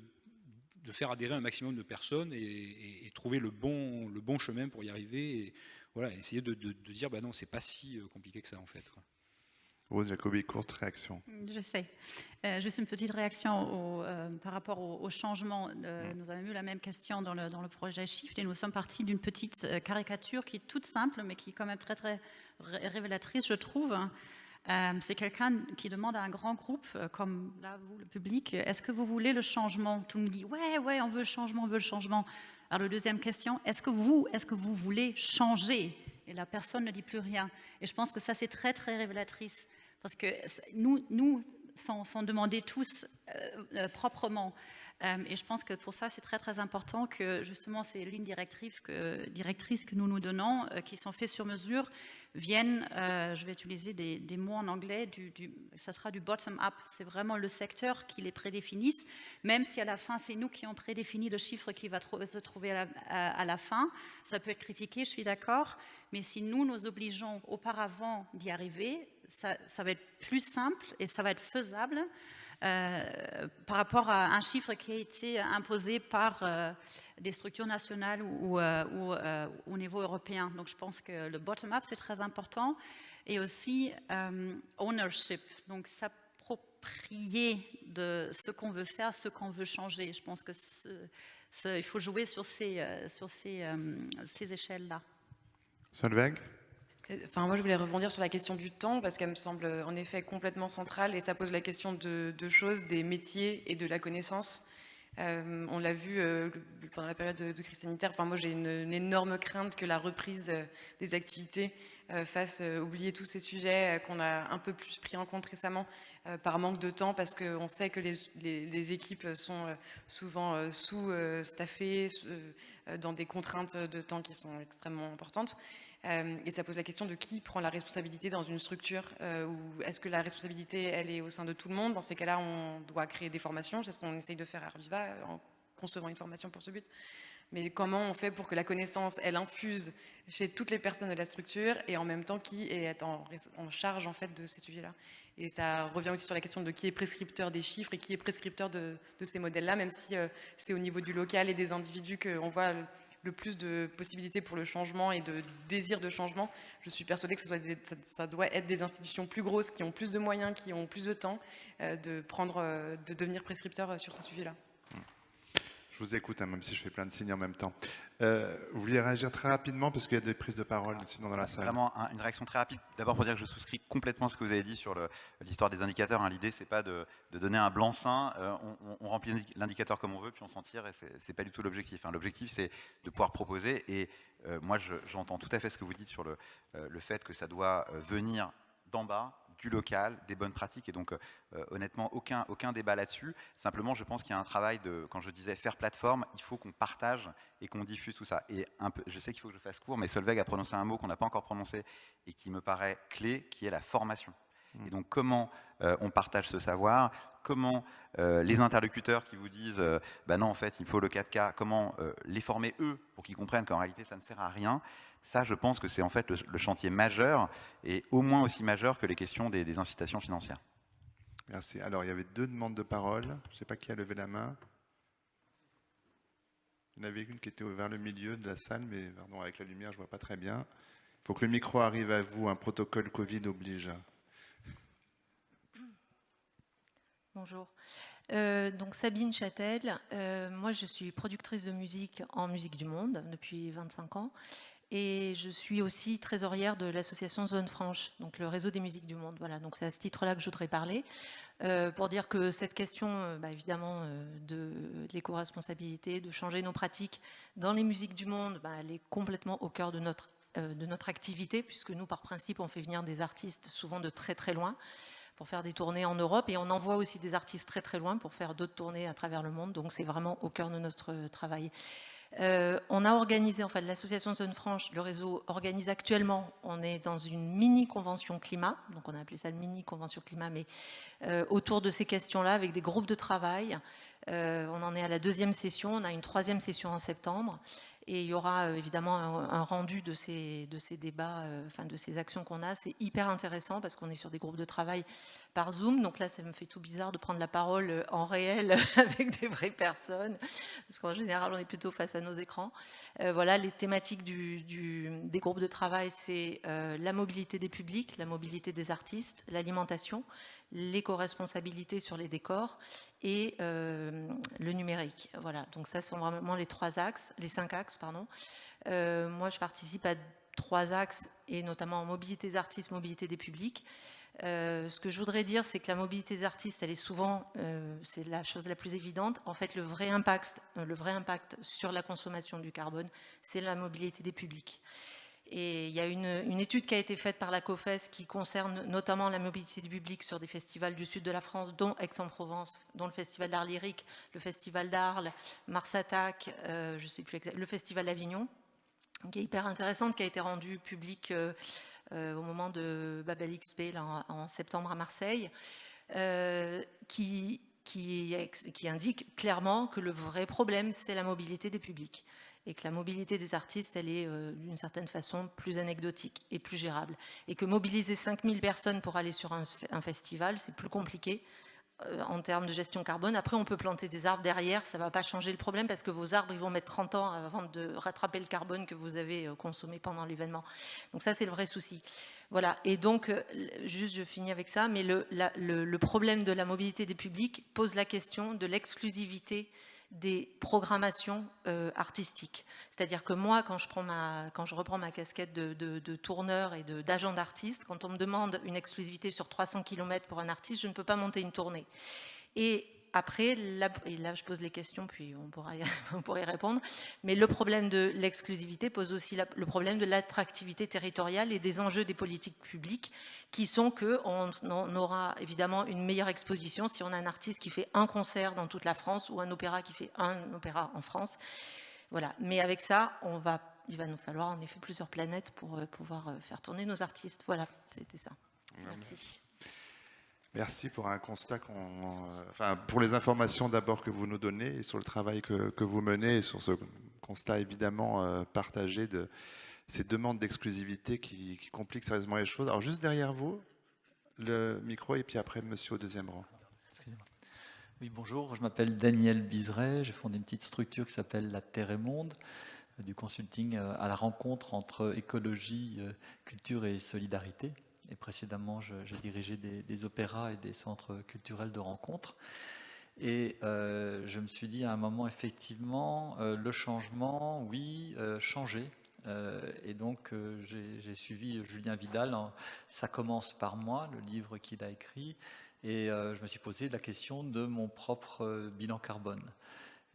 faire adhérer un maximum de personnes et trouver le bon chemin pour y arriver. Et voilà, essayer de dire, bah non, c'est pas si compliqué que ça en fait. Rose Jacobi, courte réaction. Je sais. Juste une petite réaction par rapport au changement. Nous avons eu la même question dans le projet Shift, et nous sommes partis d'une petite caricature qui est toute simple, mais qui est quand même très, très révélatrice, je trouve. C'est quelqu'un qui demande à un grand groupe, comme là, vous, le public, est-ce que vous voulez le changement? Tout le monde dit, ouais, on veut le changement, on veut le changement. Alors, la deuxième question, est-ce que vous voulez changer? Et la personne ne dit plus rien. Et je pense que ça, c'est très, très révélatrice. Parce que nous sont demandés tous proprement. Et je pense que pour ça, c'est très, très important que, justement, ces lignes directrices que nous donnons, qui sont faites sur mesure, viennent, je vais utiliser des mots en anglais, ça sera du bottom-up. C'est vraiment le secteur qui les prédéfinisse, même si à la fin, c'est nous qui avons prédéfini le chiffre qui va se trouver à la fin. Ça peut être critiqué, je suis d'accord, mais si nous obligeons auparavant d'y arriver, ça va être plus simple et ça va être faisable par rapport à un chiffre qui a été imposé par des structures nationales ou au niveau européen. Donc je pense que le bottom-up, c'est très important. Et aussi ownership, donc s'approprier de ce qu'on veut faire, ce qu'on veut changer. Je pense qu'il faut jouer sur ces échelles-là. Solveig? Moi, je voulais rebondir sur la question du temps, parce qu'elle me semble en effet complètement centrale, et ça pose la question de deux choses, des métiers et de la connaissance. On l'a vu pendant la période de crise sanitaire. Moi, j'ai une énorme crainte que la reprise des activités fasse oublier tous ces sujets qu'on a un peu plus pris en compte récemment par manque de temps, parce qu'on sait que les équipes sont souvent sous-staffées, dans des contraintes de temps qui sont extrêmement importantes. Et ça pose la question de qui prend la responsabilité dans une structure, ou est-ce que la responsabilité, elle est au sein de tout le monde? Dans ces cas-là, on doit créer des formations, c'est ce qu'on essaye de faire à Arviva, en concevant une formation pour ce but. Mais comment on fait pour que la connaissance, elle infuse chez toutes les personnes de la structure, et en même temps qui est en charge en fait de ces sujets-là? Et ça revient aussi sur la question de qui est prescripteur des chiffres et qui est prescripteur de ces modèles-là, même si c'est au niveau du local et des individus qu'on voit le plus de possibilités pour le changement et de désir de changement. Je suis persuadée que ça doit être des institutions plus grosses, qui ont plus de moyens, qui ont plus de temps, de devenir prescripteurs sur ces sujets-là. Je vous écoute, même si je fais plein de signes en même temps. Vous vouliez réagir très rapidement, parce qu'il y a des prises de parole sinon dans la salle. Vraiment une réaction très rapide. D'abord pour dire que je souscris complètement à ce que vous avez dit sur l'histoire des indicateurs. L'idée, c'est pas de donner un blanc-seing. On remplit l'indicateur comme on veut, puis on s'en tire, et c'est pas du tout l'objectif. L'objectif, c'est de pouvoir proposer. Et moi, j'entends tout à fait ce que vous dites sur le fait que ça doit venir d'en bas, du local, des bonnes pratiques, et donc honnêtement aucun débat là-dessus. Simplement, je pense qu'il y a un travail quand je disais faire plateforme, il faut qu'on partage et qu'on diffuse tout ça. Et je sais qu'il faut que je fasse court, mais Solveig a prononcé un mot qu'on n'a pas encore prononcé et qui me paraît clé, qui est la formation. Et donc comment on partage ce savoir, comment les interlocuteurs qui vous disent bah non en fait il faut le 4K, comment les former eux pour qu'ils comprennent qu'en réalité ça ne sert à rien. Ça, je pense que c'est en fait le chantier majeur, et au moins aussi majeur que les questions des incitations financières. Merci. Alors, il y avait 2 demandes de parole. Je ne sais pas qui a levé la main. Il y en avait une qui était vers le milieu de la salle, mais pardon, avec la lumière, je ne vois pas très bien. Il faut que le micro arrive à vous. Un protocole Covid oblige. Bonjour. Donc Sabine Châtel. Moi, je suis productrice de musique en Musique du Monde depuis 25 ans. Et je suis aussi trésorière de l'association Zone Franche, donc le réseau des musiques du monde. Voilà, donc c'est à ce titre-là que je voudrais parler, pour dire que cette question, évidemment, de l'éco-responsabilité, de changer nos pratiques dans les musiques du monde, elle est complètement au cœur de notre activité, puisque nous, par principe, on fait venir des artistes souvent de très très loin pour faire des tournées en Europe, et on envoie aussi des artistes très très loin pour faire d'autres tournées à travers le monde, donc c'est vraiment au cœur de notre travail. On a organisé, enfin l'association Zone Franche, le réseau organise actuellement, on est dans une mini-convention climat, donc on a appelé ça une mini-convention climat, mais autour de ces questions-là, avec des groupes de travail. On en est à la 2e session, on a une 3e session en septembre, et il y aura évidemment un rendu de ces débats, enfin de ces actions qu'on a. C'est hyper intéressant parce qu'on est sur des groupes de travail par Zoom, donc là ça me fait tout bizarre de prendre la parole en réel avec des vraies personnes, parce qu'en général on est plutôt face à nos écrans. Voilà, les thématiques des groupes de travail, c'est la mobilité des publics, la mobilité des artistes, l'alimentation, l'éco-responsabilité sur les décors et le numérique. Voilà, donc ça sont vraiment les 5 axes. Moi, je participe à 3 axes, et notamment en mobilité des artistes, mobilité des publics. Ce que je voudrais dire, c'est que la mobilité des artistes, elle est souvent, c'est la chose la plus évidente. En fait, le vrai impact sur la consommation du carbone, c'est la mobilité des publics. Et il y a une étude qui a été faite par la COFES qui concerne notamment la mobilité du public sur des festivals du sud de la France, dont Aix-en-Provence, dont le Festival d'Art Lyrique, le Festival d'Arles, Mars Attack, je sais plus le Festival d'Avignon, qui est hyper intéressante, qui a été rendue publique au moment de Babel XP là, en septembre à Marseille, qui indique clairement que le vrai problème, c'est la mobilité des publics, et que la mobilité des artistes, elle est d'une certaine façon plus anecdotique et plus gérable. Et que mobiliser 5000 personnes pour aller sur un festival, c'est plus compliqué en termes de gestion carbone. Après, on peut planter des arbres derrière, ça ne va pas changer le problème, parce que vos arbres, ils vont mettre 30 ans avant de rattraper le carbone que vous avez consommé pendant l'événement. Donc ça, c'est le vrai souci. Voilà, et donc, juste je finis avec ça, mais le problème de la mobilité des publics pose la question de l'exclusivité des programmations artistiques. C'est-à-dire que moi, quand je reprends ma casquette de tourneur et d'agent d'artiste, quand on me demande une exclusivité sur 300 km pour un artiste, je ne peux pas monter une tournée. Et après, là je pose les questions, puis on pourra y répondre, mais le problème de l'exclusivité pose aussi le problème de l'attractivité territoriale et des enjeux des politiques publiques, qui sont qu'on aura évidemment une meilleure exposition si on a un artiste qui fait un concert dans toute la France, ou un opéra qui fait un opéra en France. Voilà. Mais avec ça, il va nous falloir en effet plusieurs planètes pour pouvoir faire tourner nos artistes. Voilà, c'était ça. Merci. Merci pour un constat, pour les informations d'abord que vous nous donnez, et sur le travail que vous menez, et sur ce constat évidemment partagé de ces demandes d'exclusivité qui compliquent sérieusement les choses. Alors juste derrière vous, le micro, et puis après monsieur au 2e rang. Excusez-moi. Oui, bonjour, je m'appelle Daniel Bizeret, j'ai fondé une petite structure qui s'appelle La Terre et Monde, du consulting à la rencontre entre écologie, culture et solidarité. Et précédemment, j'ai dirigé des opéras et des centres culturels de rencontre. Et je me suis dit à un moment, effectivement, le changement, oui, changer. Et donc, j'ai suivi Julien Vidal, Ça commence par moi, le livre qu'il a écrit. Et je me suis posé la question de mon propre bilan carbone.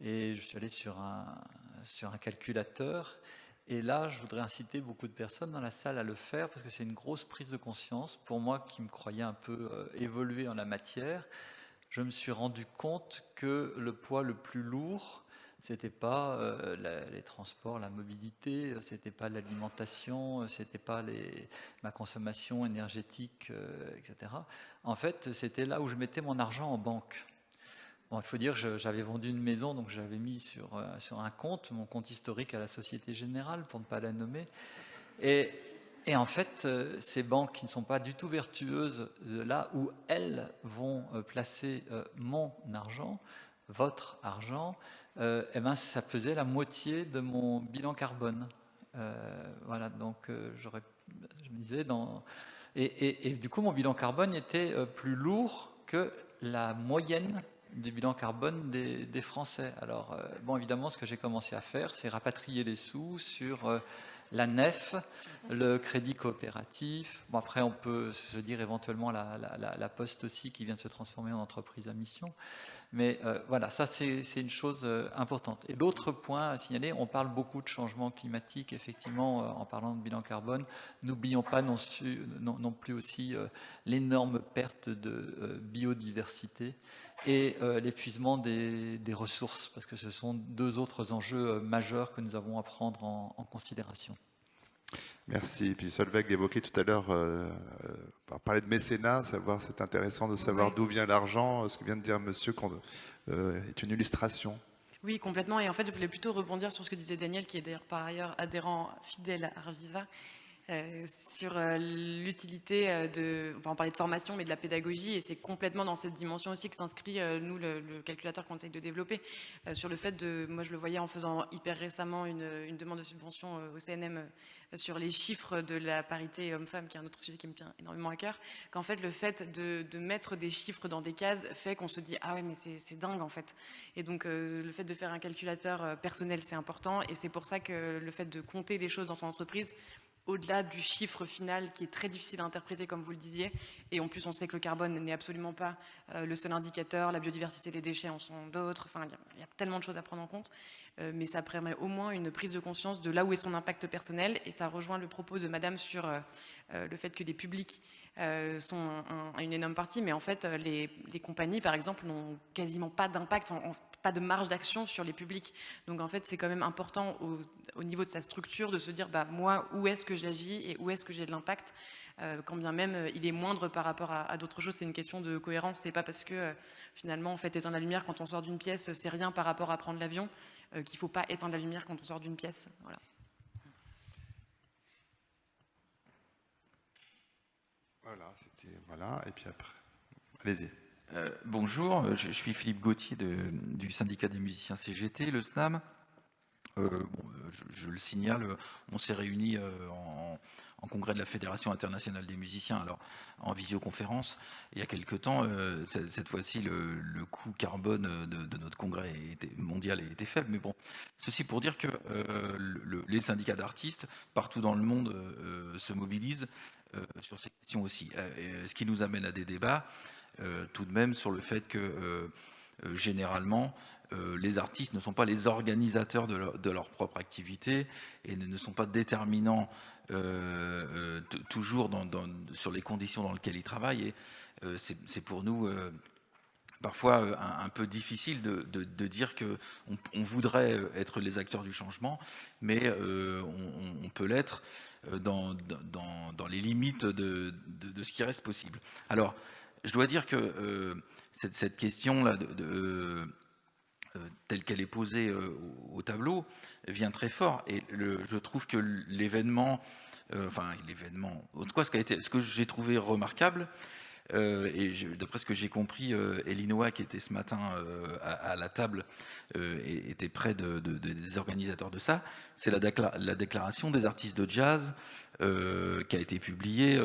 Et je suis allé sur un calculateur. Et là, je voudrais inciter beaucoup de personnes dans la salle à le faire, parce que c'est une grosse prise de conscience. Pour moi, qui me croyais un peu évoluer en la matière, je me suis rendu compte que le poids le plus lourd, c'était pas les transports, la mobilité, c'était pas l'alimentation, c'était pas ma consommation énergétique, etc. En fait, c'était là où je mettais mon argent en banque. Bon, il faut dire que j'avais vendu une maison, donc j'avais mis sur un compte, mon compte historique à la Société Générale, pour ne pas la nommer. Et en fait, ces banques qui ne sont pas du tout vertueuses, là où elles vont placer mon argent, votre argent, eh ben, ça pesait la moitié de mon bilan carbone. Voilà, donc je me disais, et du coup, mon bilan carbone était plus lourd que la moyenne du bilan carbone des Français. Alors, bon, évidemment, ce que j'ai commencé à faire, c'est rapatrier les sous sur la nef, le crédit coopératif. Bon, après, on peut se dire éventuellement la Poste aussi, qui vient de se transformer en entreprise à mission. Mais voilà, ça c'est une chose importante. Et l'autre point à signaler, on parle beaucoup de changement climatique, effectivement, en parlant de bilan carbone. N'oublions pas non plus aussi l'énorme perte de biodiversité et l'épuisement des ressources, parce que ce sont deux autres enjeux majeurs que nous avons à prendre en considération. Merci. Et puis Solveig évoquait tout à l'heure, parler de mécénat, c'est intéressant de savoir d'où vient l'argent. Ce que vient de dire monsieur est une illustration. Oui, complètement. Et en fait, je voulais plutôt rebondir sur ce que disait Daniel, qui est d'ailleurs par ailleurs adhérent fidèle à Arviva, sur l'utilité enfin, on parlait de formation, mais de la pédagogie, et c'est complètement dans cette dimension aussi que s'inscrit, nous, le calculateur qu'on essaye de développer, sur le fait moi je le voyais en faisant hyper récemment une demande de subvention au CNM sur les chiffres de la parité homme-femme, qui est un autre sujet qui me tient énormément à cœur, qu'en fait le fait de mettre des chiffres dans des cases fait qu'on se dit ah ouais mais c'est dingue en fait. Et donc le fait de faire un calculateur personnel c'est important, et c'est pour ça que le fait de compter des choses dans son entreprise, au-delà du chiffre final qui est très difficile à interpréter comme vous le disiez, et en plus on sait que le carbone n'est absolument pas le seul indicateur, la biodiversité, les déchets en sont d'autres, enfin il y a tellement de choses à prendre en compte, mais ça permet au moins une prise de conscience de là où est son impact personnel, et ça rejoint le propos de madame sur le fait que les publics sont une énorme partie, mais en fait les compagnies par exemple n'ont quasiment pas d'impact, pas de marge d'action sur les publics. Donc en fait, c'est quand même important au niveau de sa structure de se dire, bah, moi, où est-ce que j'agis et où est-ce que j'ai de l'impact, quand bien même il est moindre par rapport à d'autres choses. C'est une question de cohérence. C'est pas parce que finalement, on fait éteindre la lumière quand on sort d'une pièce, c'est rien par rapport à prendre l'avion, qu'il faut pas éteindre la lumière quand on sort d'une pièce. Voilà. Voilà, et puis après, allez-y. Bonjour, je suis Philippe Gauthier du syndicat des musiciens CGT, le SNAM. Je le signale, on s'est réunis en congrès de la Fédération internationale des musiciens, alors en visioconférence, il y a quelque temps. Cette fois-ci, le coût carbone de notre congrès mondial était faible, mais bon, ceci pour dire que les syndicats d'artistes, partout dans le monde, se mobilisent sur ces questions aussi, ce qui nous amène à des débats tout de même sur le fait que généralement les artistes ne sont pas les organisateurs de leur propre activité et ne sont pas déterminants toujours sur les conditions dans lesquelles ils travaillent, et c'est pour nous parfois un peu difficile de dire qu'on voudrait être les acteurs du changement, mais on peut l'être dans les limites de ce qui reste possible. Alors, je dois dire que cette question-là, telle qu'elle est posée au tableau, vient très fort. Et je trouve que l'événement, en tout cas ce que j'ai trouvé remarquable, et d'après ce que j'ai compris, Elinoa, qui était ce matin à la table, était près des organisateurs de ça, c'est la déclaration des artistes de jazz qui a été publiée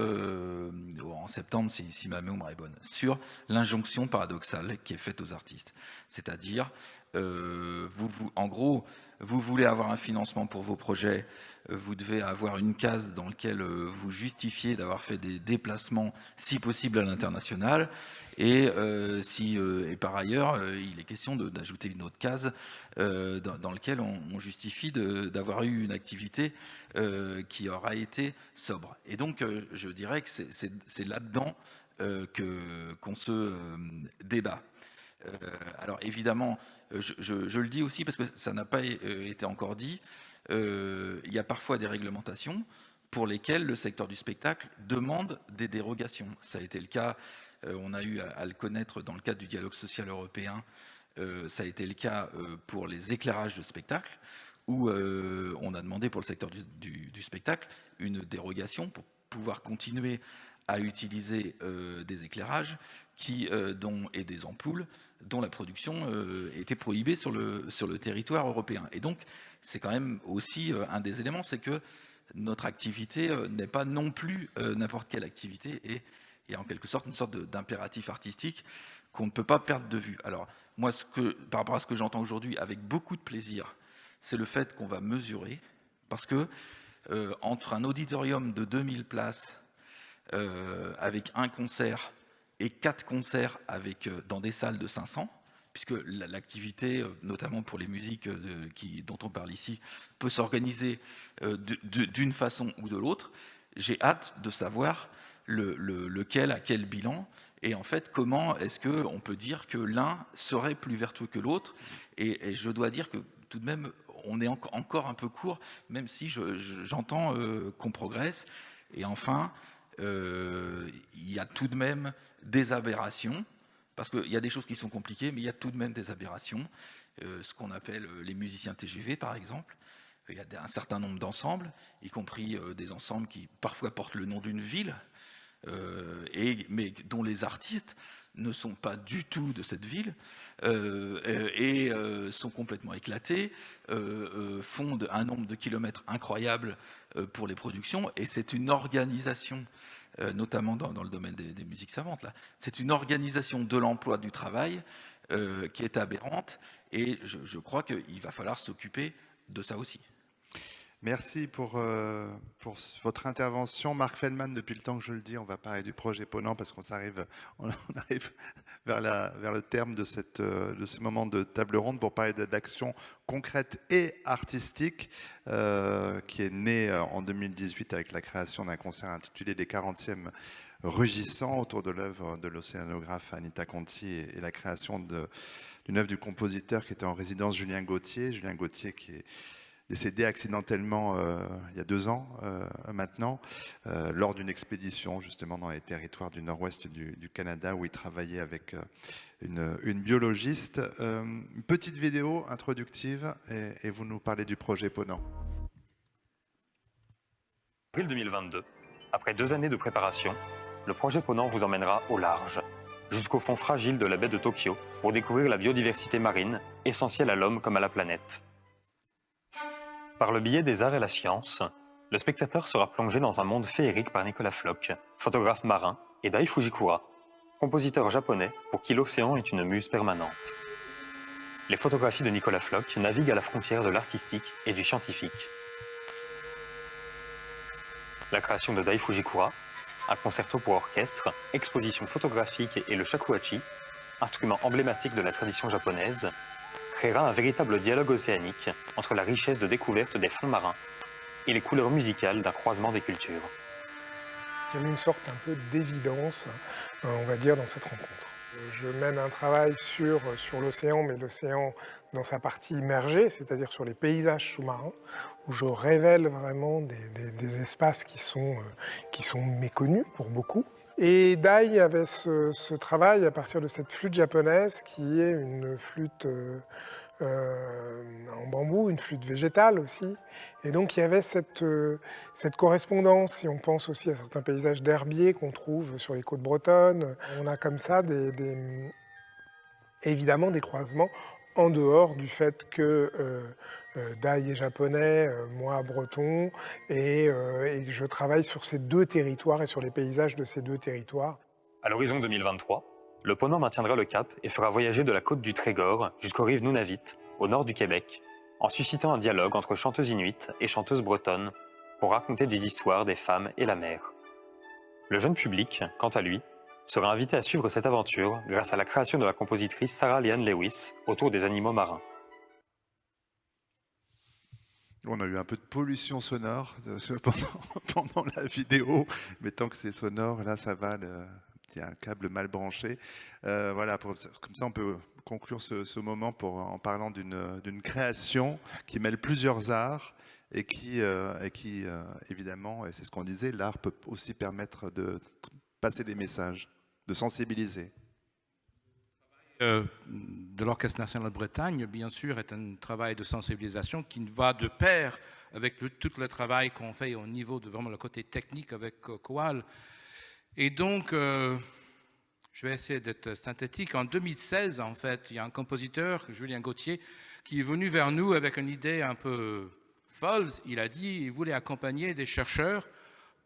en septembre, si ma mémoire est bonne, sur l'injonction paradoxale qui est faite aux artistes. C'est-à-dire, en gros, vous voulez avoir un financement pour vos projets, vous devez avoir une case dans laquelle vous justifiez d'avoir fait des déplacements, si possible à l'international, et par ailleurs, il est question d'ajouter une autre case dans laquelle on justifie d'avoir eu une activité qui aura été sobre. Et donc, je dirais que c'est là-dedans qu'on se débat. Alors évidemment, je le dis aussi parce que ça n'a pas été encore dit, il y a parfois des réglementations pour lesquelles le secteur du spectacle demande des dérogations. Ça a été le cas, on a eu à le connaître dans le cadre du dialogue social européen, ça a été le cas pour les éclairages de spectacle, où on a demandé pour le secteur du spectacle une dérogation pour pouvoir continuer à utiliser des éclairages et des ampoules dont la production était prohibée sur le territoire européen. Et donc, c'est quand même aussi un des éléments, c'est que notre activité n'est pas non plus n'importe quelle activité, et il y a en quelque sorte une sorte d'impératif artistique qu'on ne peut pas perdre de vue. Alors, moi, par rapport à ce que j'entends aujourd'hui, avec beaucoup de plaisir, c'est le fait qu'on va mesurer, parce que entre un auditorium de 2000 places avec un concert et 4 concerts dans des salles de 500, puisque l'activité, notamment pour les musiques dont on parle ici, peut s'organiser d'une façon ou de l'autre. J'ai hâte de savoir lequel a quel bilan, et en fait, comment est-ce qu'on peut dire que l'un serait plus vertueux que l'autre, et je dois dire que tout de même, on est encore un peu court, même si j'entends qu'on progresse. Et enfin, il y a tout de même des aberrations, parce qu'il y a des choses qui sont compliquées, mais il y a tout de même des aberrations, ce qu'on appelle les musiciens TGV, par exemple. Il y a un certain nombre d'ensembles, y compris des ensembles qui parfois portent le nom d'une ville, mais dont les artistes ne sont pas du tout de cette ville, et sont complètement éclatés, font un nombre de kilomètres incroyable pour les productions, et c'est une organisation, notamment dans le domaine des musiques savantes, là, c'est une organisation de l'emploi du travail qui est aberrante, et je crois qu'il va falloir s'occuper de ça aussi. Merci pour votre intervention. Marc Feldman, depuis le temps que je le dis, on va parler du projet Ponant parce qu'on arrive vers le terme de ce moment de table ronde pour parler d'actions concrètes et artistiques qui est née en 2018 avec la création d'un concert intitulé Les 40e Rugissants autour de l'œuvre de l'océanographe Anita Conti et la création d'une œuvre du compositeur qui était en résidence Julien Gauthier. Julien Gauthier qui est décédé accidentellement il y a 2 ans maintenant, lors d'une expédition justement dans les territoires du nord-ouest du Canada où il travaillait avec une biologiste. Une petite vidéo introductive et vous nous parlez du projet Ponant. Avril 2022, après 2 années de préparation, le projet Ponant vous emmènera au large, jusqu'au fond fragile de la baie de Tokyo pour découvrir la biodiversité marine, essentielle à l'homme comme à la planète. Par le biais des arts et la science, le spectateur sera plongé dans un monde féerique par Nicolas Floch, photographe marin, et Dai Fujikura, compositeur japonais pour qui l'océan est une muse permanente. Les photographies de Nicolas Floch naviguent à la frontière de l'artistique et du scientifique. La création de Dai Fujikura, un concerto pour orchestre, exposition photographique et le shakuhachi, instrument emblématique de la tradition japonaise, créera un véritable dialogue océanique entre la richesse de découverte des fonds marins et les couleurs musicales d'un croisement des cultures. Il y a une sorte un peu d'évidence, on va dire, dans cette rencontre. Je mène un travail sur l'océan, mais l'océan dans sa partie immergée, c'est-à-dire sur les paysages sous-marins, où je révèle vraiment des espaces qui sont méconnus pour beaucoup. Et Dai avait ce travail à partir de cette flûte japonaise qui est une flûte en bambou, une flûte végétale aussi. Et donc il y avait cette correspondance, si on pense aussi à certains paysages d'herbiers qu'on trouve sur les côtes bretonnes. On a comme ça évidemment des croisements en dehors du fait que Dai est japonais, moi breton, et que je travaille sur ces 2 territoires et sur les paysages de ces 2 territoires. À l'horizon 2023, le Ponant maintiendra le cap et fera voyager de la côte du Trégor jusqu'aux rives Nunavut, au nord du Québec, en suscitant un dialogue entre chanteuses inuites et chanteuses bretonnes pour raconter des histoires des femmes et la mer. Le jeune public, quant à lui, sera invité à suivre cette aventure grâce à la création de la compositrice Sarah Liane Lewis autour des animaux marins. On a eu un peu de pollution sonore pendant la vidéo, mais tant que c'est sonore, là ça va, il y a un câble mal branché. Voilà, comme ça on peut conclure ce moment en parlant d'une création qui mêle plusieurs arts et qui évidemment, et c'est ce qu'on disait, l'art peut aussi permettre de passer des messages, de sensibiliser. De l'Orchestre national de Bretagne, bien sûr, est un travail de sensibilisation qui va de pair avec tout le travail qu'on fait au niveau de vraiment le côté technique avec Coal. Et donc, je vais essayer d'être synthétique. En 2016, en fait, il y a un compositeur, Julien Gauthier, qui est venu vers nous avec une idée un peu folle. Il a dit qu'il voulait accompagner des chercheurs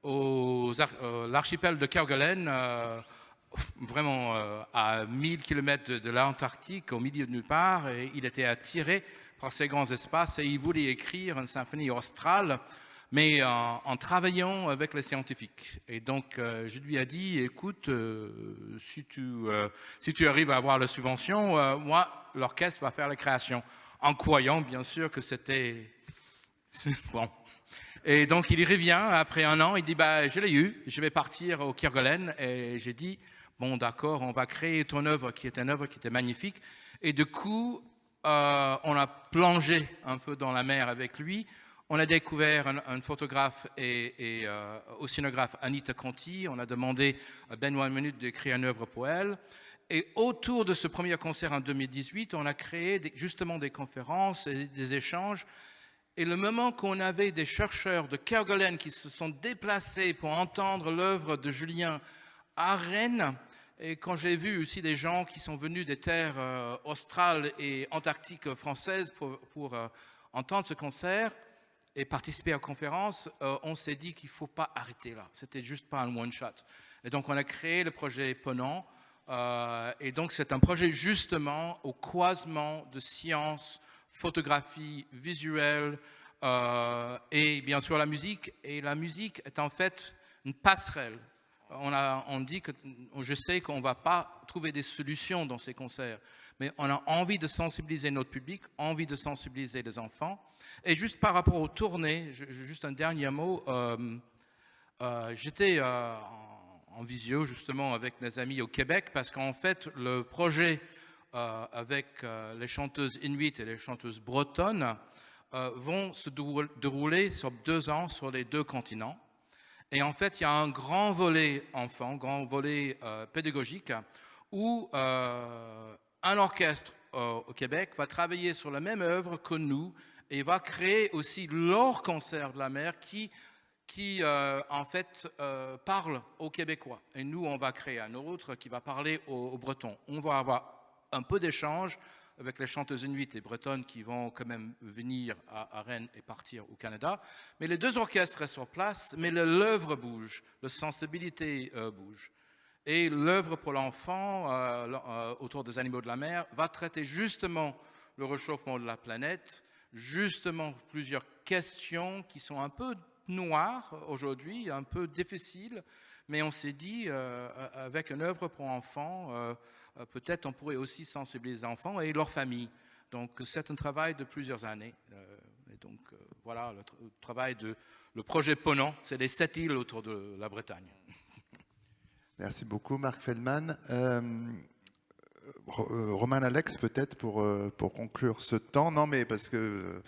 l'archipel de Kerguelen, vraiment à 1000 km de l'Antarctique, au milieu de nulle part, et il était attiré par ces grands espaces et il voulait écrire une symphonie australe mais en travaillant avec les scientifiques. Et donc, je lui ai dit, écoute, si tu arrives à avoir la subvention, moi, l'orchestre va faire la création, en croyant, bien sûr, que c'était... Bon. Et donc, il y revient après 1 an, il dit, bah, je l'ai eu, je vais partir au Kerguelen. Et j'ai dit, bon, d'accord, on va créer ton œuvre, qui est une œuvre qui était magnifique. Et du coup, on a plongé un peu dans la mer avec lui. On a découvert un photographe et océanographe, Anita Conti. On a demandé à Benoît Menut de créer une œuvre pour elle. Et autour de ce premier concert en 2018, on a créé justement des conférences et des échanges. Et le moment qu'on avait des chercheurs de Kerguelen qui se sont déplacés pour entendre l'œuvre de Julien à Rennes, et quand j'ai vu aussi des gens qui sont venus des terres australes et antarctiques françaises pour entendre ce concert et participer à la conférence, on s'est dit qu'il ne faut pas arrêter là. C'était juste pas un one-shot. Et donc on a créé le projet Ponant. Et donc c'est un projet justement au croisement de sciences, photographie, visuelle et bien sûr la musique. Et la musique est en fait une passerelle. On dit que je sais qu'on ne va pas trouver des solutions dans ces concerts, mais on a envie de sensibiliser notre public, envie de sensibiliser les enfants. Et juste par rapport aux tournées, juste un dernier mot, j'étais en visio justement avec mes amis au Québec parce qu'en fait le projet avec les chanteuses inuites et les chanteuses bretonnes vont se dérouler sur 2 ans sur les 2 continents. Et en fait, il y a un grand volet enfant, grand volet pédagogique, où un orchestre au Québec va travailler sur la même œuvre que nous et va créer aussi leur concert de la mer qui en fait, parle aux Québécois. Et nous, on va créer un autre qui va parler aux Bretons. On va avoir un peu d'échange avec les chanteuses inuites, les bretonnes qui vont quand même venir à Rennes et partir au Canada. Mais les 2 orchestres restent sur place, mais l'œuvre bouge, la sensibilité bouge. Et l'œuvre pour l'enfant, autour des animaux de la mer, va traiter justement le réchauffement de la planète, justement plusieurs questions qui sont un peu noires aujourd'hui, un peu difficiles, mais on s'est dit, avec une œuvre pour enfants, peut-être on pourrait aussi sensibiliser les enfants et leurs familles. Donc c'est un travail de plusieurs années. Et donc voilà, le travail le projet Ponant, c'est les 7 îles autour de la Bretagne. Merci beaucoup Marc Feldman. Romain Alex, peut-être pour conclure ce temps. Non, mais parce que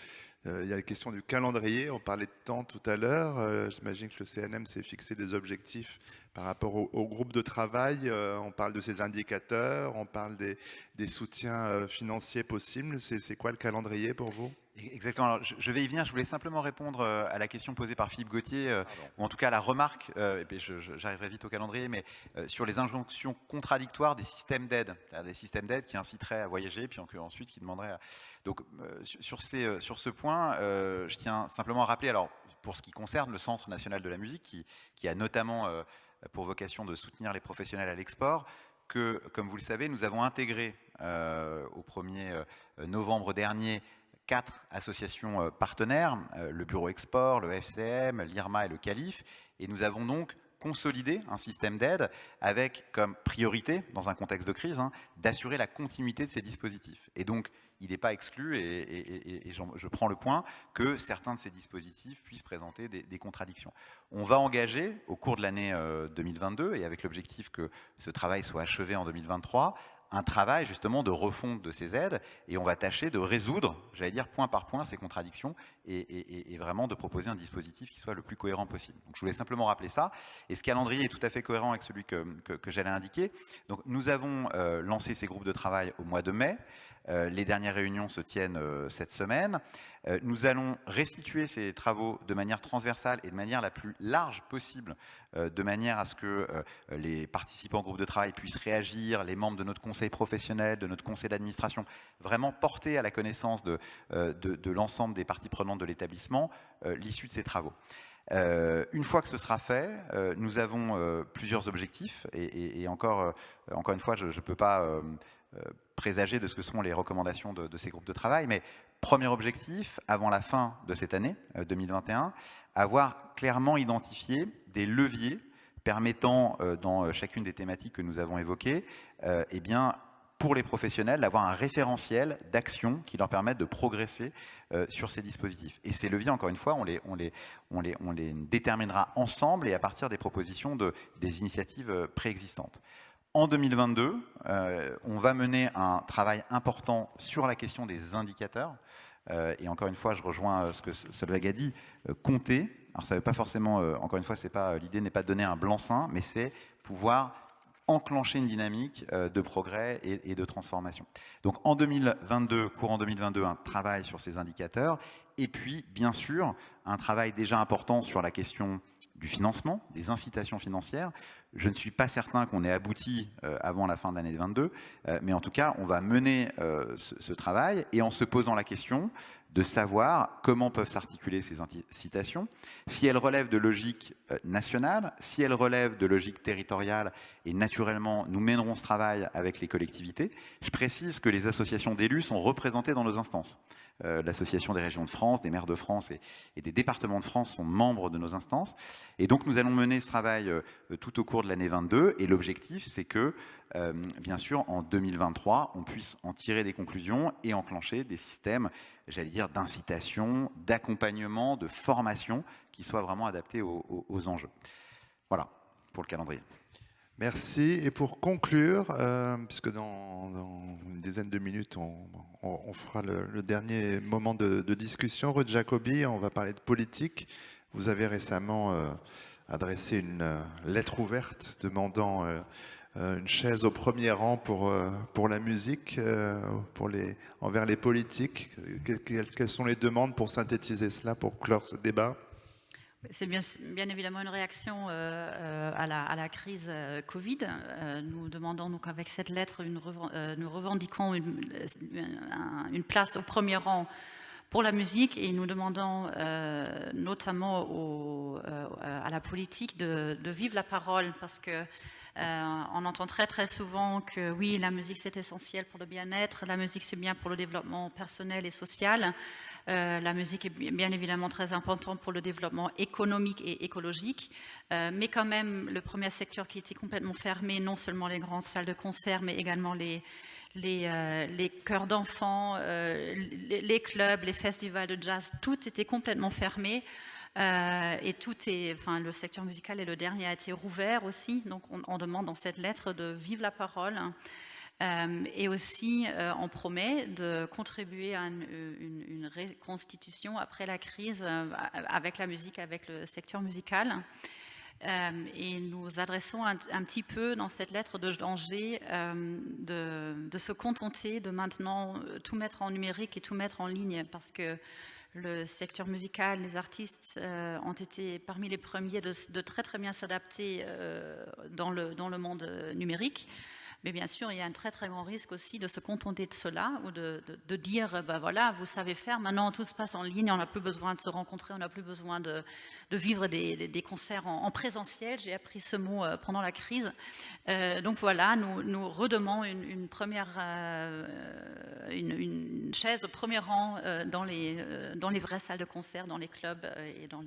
il y a la question du calendrier. On parlait de temps tout à l'heure. J'imagine que le CNM s'est fixé des objectifs par rapport au groupe de travail. On parle de ces indicateurs, on parle des soutiens financiers possibles. C'est quoi le calendrier pour vous ? Exactement. Alors, je vais y venir. Je voulais simplement répondre à la question posée par Philippe Gauthier, ou en tout cas à la remarque, et puis j'arriverai vite au calendrier, mais sur les injonctions contradictoires des systèmes d'aide. Des systèmes d'aide qui inciteraient à voyager, puis ensuite qui demanderaient à... Donc, sur ce point, je tiens simplement à rappeler, alors, pour ce qui concerne le Centre national de la musique, qui a notamment pour vocation de soutenir les professionnels à l'export, que, comme vous le savez, nous avons intégré au 1er novembre dernier 4 associations partenaires, le Bureau Export, le FCM, l'IRMA et le CALIF, et nous avons donc consolidé un système d'aide avec comme priorité, dans un contexte de crise, d'assurer la continuité de ces dispositifs. Et donc, il n'est pas exclu, et je prends le point, que certains de ces dispositifs puissent présenter des contradictions. On va engager, au cours de l'année 2022, et avec l'objectif que ce travail soit achevé en 2023, un travail justement de refonte de ces aides, et on va tâcher de résoudre, j'allais dire point par point, ces contradictions et vraiment de proposer un dispositif qui soit le plus cohérent possible. Donc je voulais simplement rappeler ça, et ce calendrier est tout à fait cohérent avec celui que j'allais indiquer. Donc nous avons lancé ces groupes de travail au mois de mai. Les dernières réunions se tiennent cette semaine. Nous allons restituer ces travaux de manière transversale et de manière la plus large possible, de manière à ce que les participants au groupe de travail puissent réagir, les membres de notre conseil professionnel, de notre conseil d'administration, vraiment porter à la connaissance de l'ensemble des parties prenantes de l'établissement l'issue de ces travaux. Une fois que ce sera fait, nous avons plusieurs objectifs, et encore une fois, je ne peux pas présager de ce que seront les recommandations de ces groupes de travail, mais Premier objectif, avant la fin de cette année 2021, avoir clairement identifié des leviers permettant, dans chacune des thématiques que nous avons évoquées, eh bien, pour les professionnels, d'avoir un référentiel d'action qui leur permette de progresser sur ces dispositifs. Et ces leviers, encore une fois, on les déterminera ensemble et à partir des propositions des initiatives préexistantes. En 2022, on va mener un travail important sur la question des indicateurs. Et encore une fois, je rejoins ce que Solveig a dit, compter. Alors ça ne veut pas forcément, encore une fois, l'idée n'est pas de donner un blanc-seing, mais c'est pouvoir enclencher une dynamique de progrès et de transformation. Donc en 2022, courant 2022, un travail sur ces indicateurs, et puis bien sûr, un travail déjà important sur la question du financement, des incitations financières. Je ne suis pas certain qu'on ait abouti avant la fin de l'année 2022, mais en tout cas, on va mener ce travail et en se posant la question de savoir comment peuvent s'articuler ces incitations, si elles relèvent de logique nationale, si elles relèvent de logique territoriale, et naturellement, nous mènerons ce travail avec les collectivités. Je précise que les associations d'élus sont représentées dans nos instances. L'Association des régions de France, des maires de France et des départements de France sont membres de nos instances. Et donc, nous allons mener ce travail tout au cours de l'année 22. Et l'objectif, c'est que, bien sûr, en 2023, on puisse en tirer des conclusions et enclencher des systèmes, j'allais dire, d'incitation, d'accompagnement, de formation qui soient vraiment adaptés aux enjeux. Voilà, pour le calendrier. Merci. Et pour conclure, puisque dans une dizaine de minutes, on fera le dernier moment de discussion, Ruth Jacoby, on va parler de politique. Vous avez récemment adressé une lettre ouverte demandant une chaise au premier rang pour la musique, envers les politiques. Quelles sont les demandes pour synthétiser cela, pour clore ce débat ? C'est bien évidemment une réaction à la crise Covid. Nous demandons donc avec cette lettre, nous revendiquons une place au premier rang pour la musique et nous demandons notamment à la politique de vivre la parole parce que on entend très souvent que oui, la musique c'est essentiel pour le bien-être, la musique c'est bien pour le développement personnel et social. La musique est bien évidemment très importante pour le développement économique et écologique, mais quand même le premier secteur qui était complètement fermé, non seulement les grandes salles de concert, mais également les chœurs d'enfants, les clubs, les festivals de jazz, tout était complètement fermé. Et le secteur musical et le dernier a été rouvert aussi, donc on demande dans cette lettre de vivre la parole. Et aussi, on promet de contribuer à une reconstitution après la crise avec la musique, avec le secteur musical. Et nous adressons un petit peu dans cette lettre de danger de se contenter de maintenant tout mettre en numérique et tout mettre en ligne parce que le secteur musical, les artistes ont été parmi les premiers de très bien s'adapter dans le monde numérique. Mais bien sûr, il y a un très grand risque aussi de se contenter de cela ou de dire, ben voilà, vous savez faire, maintenant tout se passe en ligne, on n'a plus besoin de se rencontrer, on n'a plus besoin de vivre des concerts en présentiel. J'ai appris ce mot pendant la crise. Donc voilà, nous redemandons une chaise au premier rang dans les vraies salles de concert, dans les clubs et dans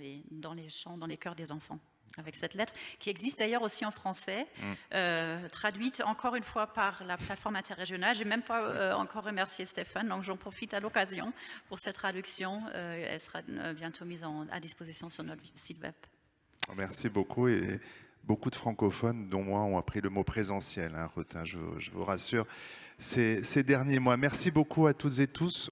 les chants, dans les chœurs des enfants. Avec cette lettre, qui existe d'ailleurs aussi en français, traduite encore une fois par la plateforme interrégionale. Je n'ai même pas encore remercié Stéphane, donc j'en profite à l'occasion pour cette traduction. Elle sera bientôt mise à disposition sur notre site web. Merci beaucoup. Et beaucoup de francophones, dont moi, ont appris le mot présentiel, hein, Ruth, je vous rassure, ces derniers mois. Merci beaucoup à toutes et tous.